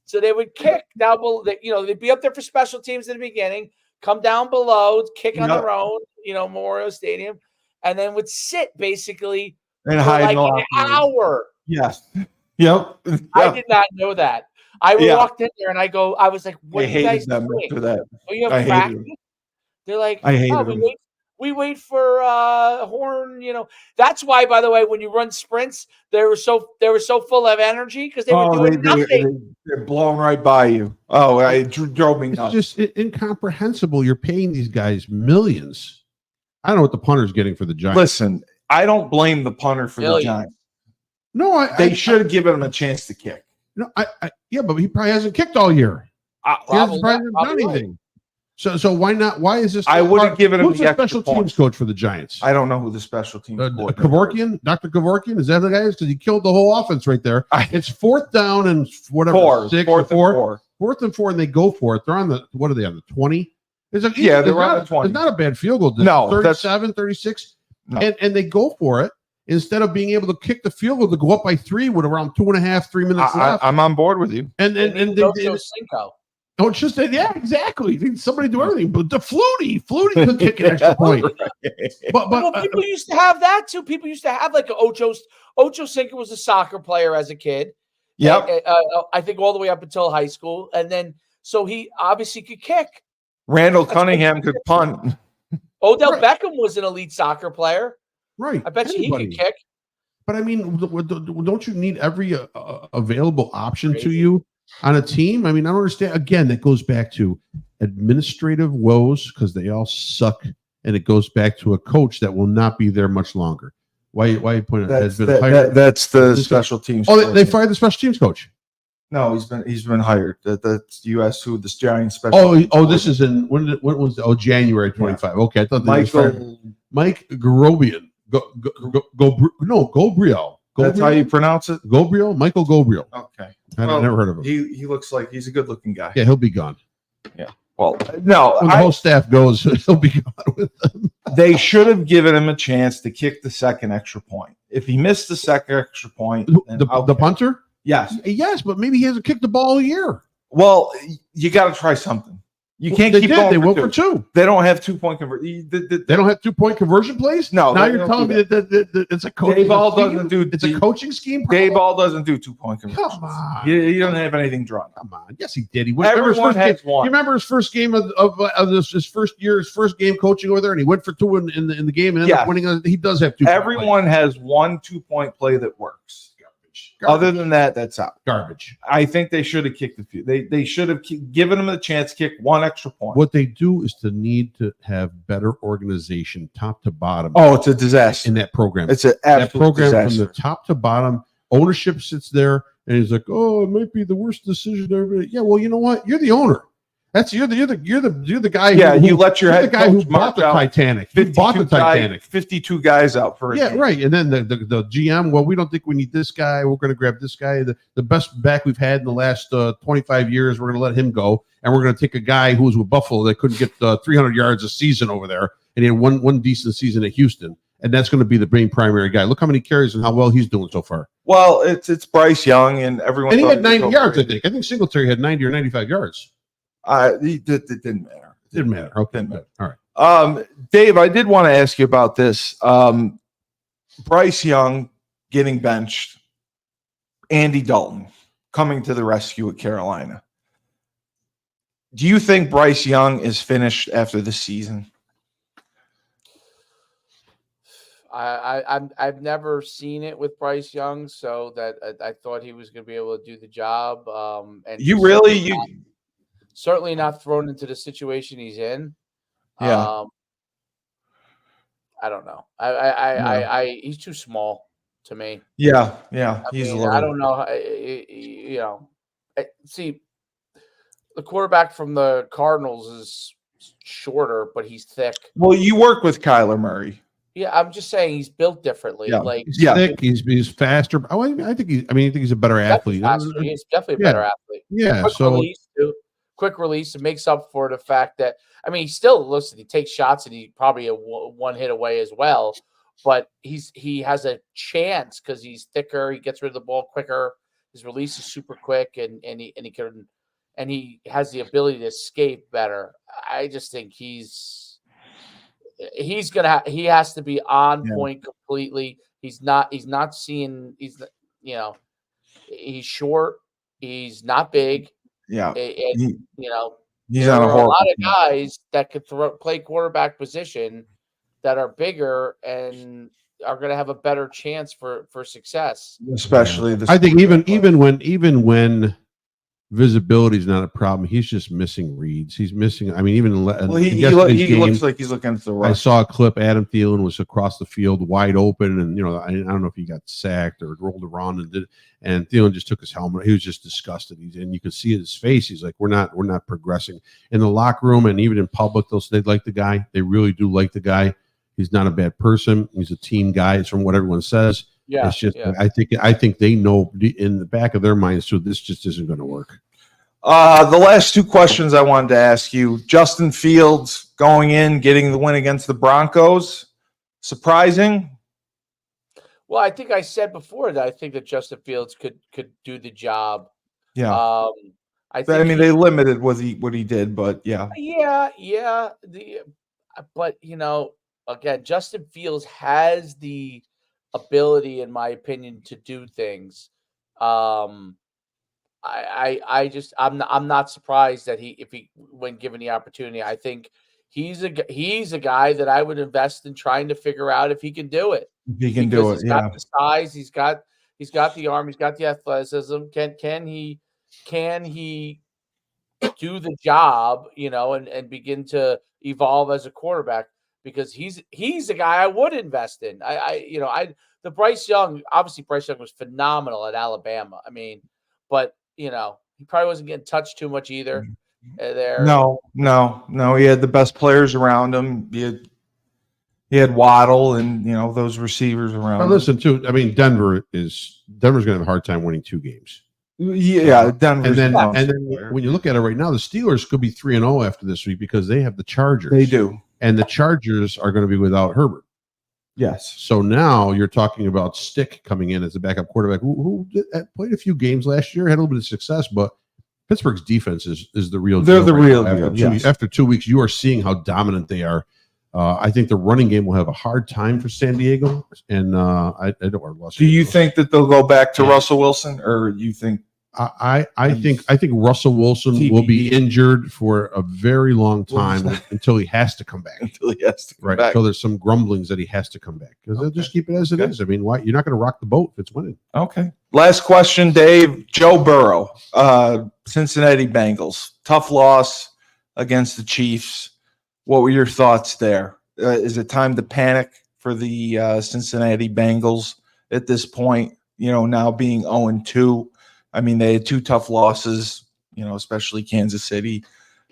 So they would kick down below. You know, they'd be up there for special teams in the beginning. Come down below, kick on their own. You know, Memorial Stadium, and then would sit basically and for hide like an hour. Yes. Yep. I did not know that. I walked in there and I was like, "What are you guys doing? After that. Oh, you have practice?" They're like, we wait for horn. You know, that's why. By the way, when you run sprints, they were so full of energy because they were doing nothing. They're blown right by you. Oh, it drove me nuts. It's just incomprehensible. You're paying these guys millions. I don't know what the punter's getting for the Giants. Listen, I don't blame the punter for the Giants. No, they should have given him a chance to kick. No, yeah, but he probably hasn't kicked all year. He hasn't done anything. So why not? Why is this? I would have given him the special teams coach for the Giants. I don't know who the special teams coach is. Kevorkian, Dr. Kevorkian, is that the guy? Because he killed the whole offense right there. It's 4th down and whatever, fourth and four, and they go for it. They're on the, what are they on, the 20? They're on the 20. It's not a bad field goal. No, 37, 36. No. And they go for it instead of being able to kick the field goal to go up by 3 with around 2.5, 3 minutes left. I'm on board with you. And they oh, it's just exactly. Somebody do everything, but the Flutie could kick an extra point. But people used to have that too. People used to have like Ocho Cinco was a soccer player as a kid. Yep. I think all the way up until high school, and then so he obviously could kick. Randall Cunningham could punt. Odell Beckham was an elite soccer player. Right. I bet you he could kick. But I mean, don't you need every available option to you on a team? I mean, I don't understand. Again, that goes back to administrative woes because they all suck, and it goes back to a coach that will not be there much longer. Why are you pointing at that? That's the special teams. Oh, they fired the special teams coach. No, he's been hired. That's U.S. who the Giants special. Oh, this is in when was January 25. Yeah. Okay, I thought Mike Garobian. Gobriel. That's how you pronounce it? Gobriel? Michael Gobriel. Okay. I've never heard of him. He looks like he's a good-looking guy. Yeah, he'll be gone. Yeah. Well, no. When the whole staff goes, he'll be gone with them. They should have given him a chance to kick the second extra point. If he missed the second extra point. The punter? Yes. Yes, but maybe he hasn't kicked the ball all year. Well, you got to try something. You can't keep going. They went for 2. They don't have 2-point conversion. They don't have 2-point conversion plays? No. Now you're telling me that it's a coaching scheme? It's a coaching scheme? Dayball doesn't do 2-point conversion. Come on. He doesn't have anything drawn. Come on. Yes, he did. He went. Everyone has one. You remember his first game of his first year, his first game coaching over there, and he went for 2 in the game and ended up winning. He does have 2. Everyone has one 2-point play that works. Garbage. Other than that, that's out. Garbage. I think they should have kicked a few. They should have given him a chance to kick 1 extra point. What they do is to need to have better organization, top to bottom. Oh, it's a disaster in that program. It's an absolute program disaster. From the top to bottom. Ownership sits there and he's like, "Oh, it might be the worst decision ever." Yeah, well, you know what? You're the owner. That's you're the guy. Yeah, you let your head the guy who bought the Titanic. He bought the Titanic. 52 guys out for it. Right. And then the GM. Well, we don't think we need this guy. We're going to grab this guy. The best back we've had in the last 25 years. We're going to let him go, and we're going to take a guy who was with Buffalo that couldn't get 300 yards a season over there, and he had one decent season at Houston, and that's going to be the main primary guy. Look how many carries and how well he's doing so far. Well, it's Bryce Young, and everyone. And he had 90 yards. I think Singletary had 90 or 95 yards. It didn't matter. It didn't matter. Okay. Didn't matter. All right. Dave, I did want to ask you about this. Bryce Young getting benched, Andy Dalton coming to the rescue at Carolina. Do you think Bryce Young is finished after the season? I've never seen it with Bryce Young, so that I thought he was going to be able to do the job. And certainly not thrown into the situation he's in. Yeah. I don't know. He's too small to me. Yeah. I mean, I don't know. You know, see, the quarterback from the Cardinals is shorter, but he's thick. Well, you work with Kyler Murray. Yeah, I'm just saying he's built differently. Yeah. Like He's thick. He's faster. I think he's a better athlete. He's definitely a better athlete. Yeah. Quick release, and makes up for the fact that he still he takes shots and he probably a one hit away as well. But he has a chance because he's thicker. He gets rid of the ball quicker. His release is super quick, and he has the ability to escape better. I just think he has to be on point completely. He's short. He's not big. Yeah. And, he's there on are a lot of team. guys that could play quarterback position that are bigger and are going to have a better chance for success. Especially I think even when visibility is not a problem, he's just missing reads. He's missing. I mean, even he looks like he's looking at the rush. I saw a clip. Adam Thielen was across the field, wide open, and I don't know if he got sacked or rolled around and Thielen just took his helmet. He was just disgusted. And you could see his face. He's like, we're not progressing in the locker room, and even in public. They like the guy. They really do like the guy. He's not a bad person. He's a team guy. It's from what everyone says. Yeah, it's just I think they know in the back of their minds too. This just isn't going to work. The last two questions I wanted to ask you: Justin Fields going in, getting the win against the Broncos, surprising? Well, I think I said before that I think that Justin Fields could do the job. Yeah. They limited what he did, but yeah. Yeah. But again, Justin Fields has the ability, in my opinion, to do things. I'm not surprised that when given the opportunity, I think he's a guy that I would invest in trying to figure out if he can do it. He can do it. He's got the size, he's got the arm, he's got the athleticism. Can he do the job, and begin to evolve as a quarterback? Because he's a guy I would invest in. The Bryce Young was phenomenal at Alabama. But he probably wasn't getting touched too much either. There. No. He had the best players around him. He had Waddle and those receivers around. But listen, too. Denver's going to have a hard time winning 2 games. Yeah, Denver. And then when you look at it right now, the Steelers could be 3-0 after this week because they have the Chargers. They do. And the Chargers are going to be without Herbert. Yes. So now you're talking about Stick coming in as a backup quarterback who played a few games last year, had a little bit of success, but Pittsburgh's defense is the real deal. They're the real deal. After 2 weeks, you are seeing how dominant they are. I think the running game will have a hard time for San Diego. And I don't know. Do you think that they'll go back to Russell Wilson, or you think? I think Russell Wilson will be injured for a very long time until he has to come back. Until there's some grumblings that he has to come back, because they'll just keep it as it is. Why you're not going to rock the boat if it's winning? Okay. Last question, Dave. Joe Burrow, Cincinnati Bengals, tough loss against the Chiefs. What were your thoughts there? Is it time to panic for the Cincinnati Bengals at this point? Now being 0-2. They had 2 tough losses, especially Kansas City.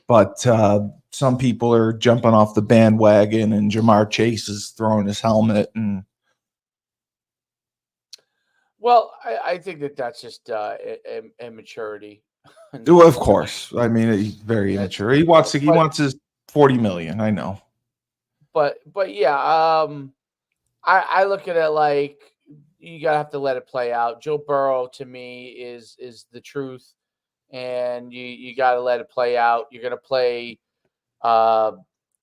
But some people are jumping off the bandwagon, and Jamar Chase is throwing his helmet. Well, I think that's just immaturity. Of course. He's very immature. He wants his $40 million. I know. But yeah, I look at it like, you gotta have to let it play out. Joe Burrow to me is the truth, and you gotta let it play out. You're gonna play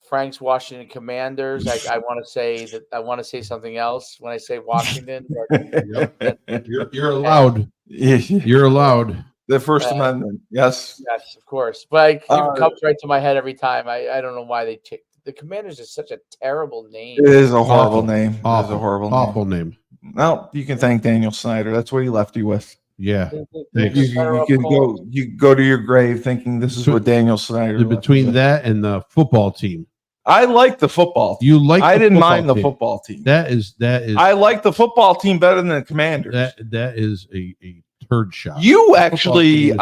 Frank's Washington Commanders. I want to say something else when I say Washington. But you're allowed. You're allowed. The First Amendment. Yes, of course. But it comes right to my head every time. I don't know why they take the Commanders is such a terrible name. It is a horrible name. It is a horrible name. Well, you can thank Daniel Snyder. That's what he left you with. Yeah. You go to your grave thinking this is what Daniel Snyder between that and the football team. I like the football team. You like? I didn't mind the team. football team. That is. I like the football team better than the Commanders. That is a turd shot. You actually,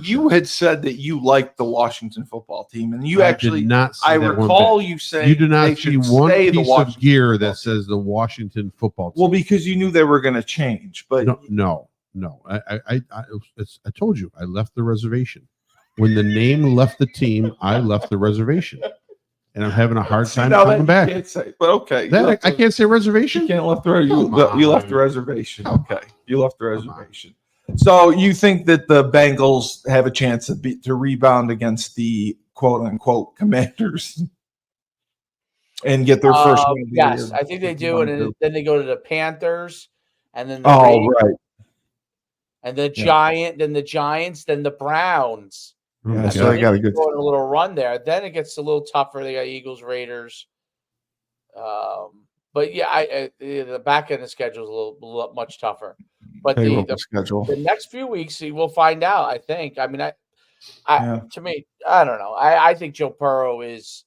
you had said that you liked the Washington football team, and you I actually did not. I recall you saying you do not they see should one stay piece the of gear that says the Washington football team. Well, because you knew they were going to change, but no. I told you I left the reservation when the name left the team. I left the reservation, and I'm having a hard time coming back. Can't say, but okay, I can't say reservation. You can't left you left the reservation. Okay, you left the reservation. So you think that the Bengals have a chance to rebound against the quote unquote Commanders and get their first win? Yes, I think they do, and then they go to the Panthers, and then right, and the then the Giants, then the Browns. Yeah, so they got a little run there. Then it gets a little tougher. They got Eagles, Raiders. But yeah, the back end of the schedule is a little much tougher. But the next few weeks, we'll find out. I think. I mean, to me, I don't know. I think Joe Burrow is.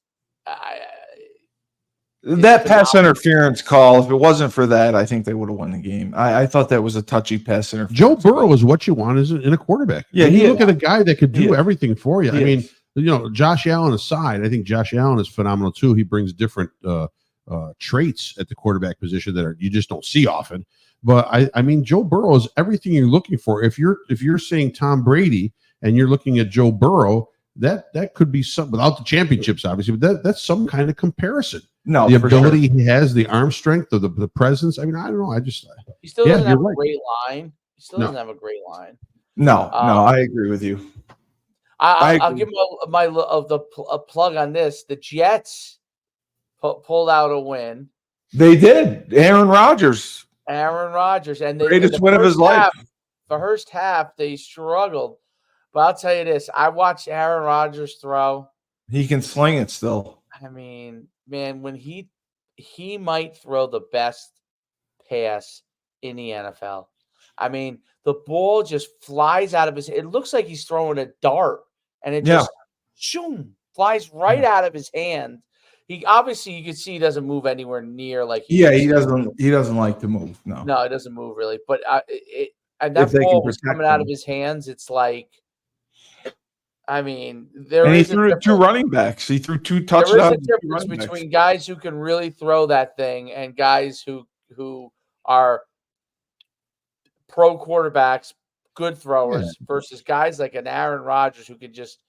That pass interference call, if it wasn't for that, I think they would have won the game. I thought that was a touchy pass interference. Joe Burrow is what you want in a quarterback. Yeah, you look at a guy that could do everything for you. I mean, Josh Allen aside, I think Josh Allen is phenomenal too. He brings different traits at the quarterback position that you just don't see often. But I mean, Joe Burrow is everything you're looking for. If you're saying Tom Brady and you're looking at Joe Burrow, that could be some without the championships, obviously, but that's some kind of comparison. No, the ability he has, the arm strength, the presence. I mean, I don't know. He still doesn't have a great line. He still doesn't have a great line. No, I agree with you. I'll give him a plug on this. The Jets pulled out a win. They did. Aaron Rodgers, and the greatest win of his life. The first half they struggled, but I'll tell you this: I watched Aaron Rodgers throw. He can sling it still. I mean, man, when he might throw the best pass in the NFL. I mean, the ball just flies out of his. It looks like he's throwing a dart, and it just flies right out of his hand. He obviously, you can see he doesn't move anywhere near like he doesn't. He doesn't like to move. No, it doesn't move really. But and that ball was coming out of his hands. It's like. I mean, he threw 2 running backs. He threw 2 touchdowns. There is a difference between guys who can really throw that thing and guys who are pro quarterbacks, good throwers, versus guys like an Aaron Rodgers who can just.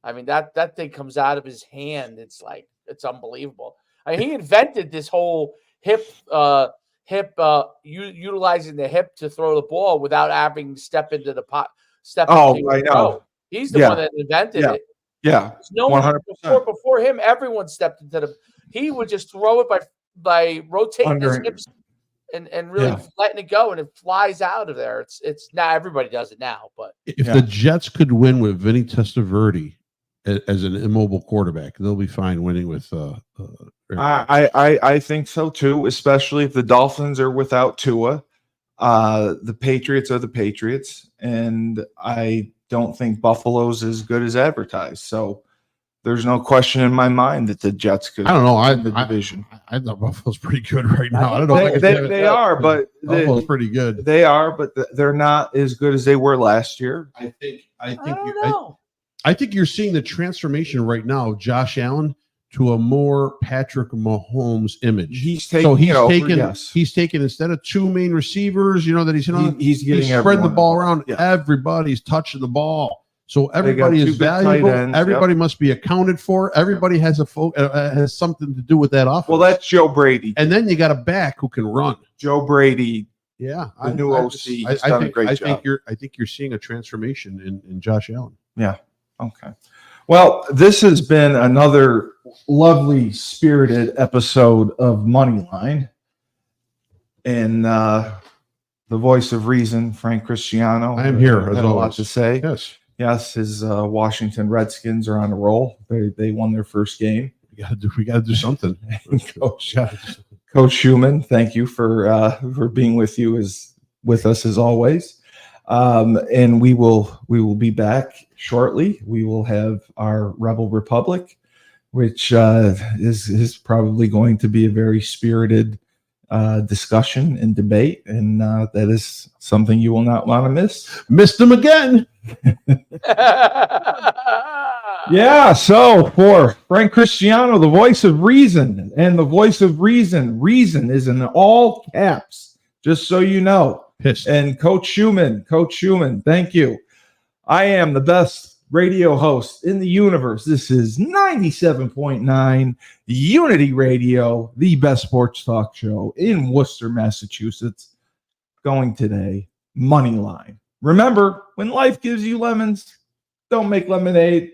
I mean, that thing comes out of his hand. It's like it's unbelievable. I mean, he invented this whole hip utilizing the hip to throw the ball without having to step into the pot. I know. He's the one that invented it. Yeah, no one before him. Everyone stepped into the. He would just throw it by rotating his hips and really letting it go, and it flies out of there. It's now everybody does it now. But if the Jets could win with Vinny Testaverde as an immobile quarterback, they'll be fine winning with. I think so too, especially if the Dolphins are without Tua. The Patriots are the Patriots, and I don't think Buffalo's as good as advertised. So there's no question in my mind that the Jets could. I don't know. The division. I thought Buffalo's pretty good right now. I don't know. They are, but Buffalo's pretty good. They are, but they're not as good as they were last year. I think you're seeing the transformation right now of Josh Allen to a more Patrick Mahomes image. He's taking instead of 2 main receivers, that he's spreading the ball around. Yeah. Everybody's touching the ball, so everybody is valuable. Everybody must be accounted for. Everybody has has something to do with that offense. Well, that's Joe Brady, and then you got a back who can run. Joe Brady, the new OC. He's done a great job. I think you're seeing a transformation in Josh Allen. Yeah. Okay. Well, this has been another lovely, spirited episode of Moneyline. And the voice of reason, Frank Cristiano. I am here. Had a lot to say. Yes, his Washington Redskins are on a roll. They won their first game. We got to do something. Coach Schuman, thank you for being with us as always. And we will be back shortly. We will have our Rebel Republic which is probably going to be a very spirited discussion and debate, and that is something you will not want to miss. Missed them again. Yeah, so for Frank Cristiano, the voice of reason, and the voice of reason is in all caps, just so you know. Pissed. And Coach Schuman, thank you. I am the best radio host in the universe. This is 97.9 Unity Radio, the best sports talk show in Worcester, Massachusetts. Going today, Moneyline. Remember, when life gives you lemons, don't make lemonade.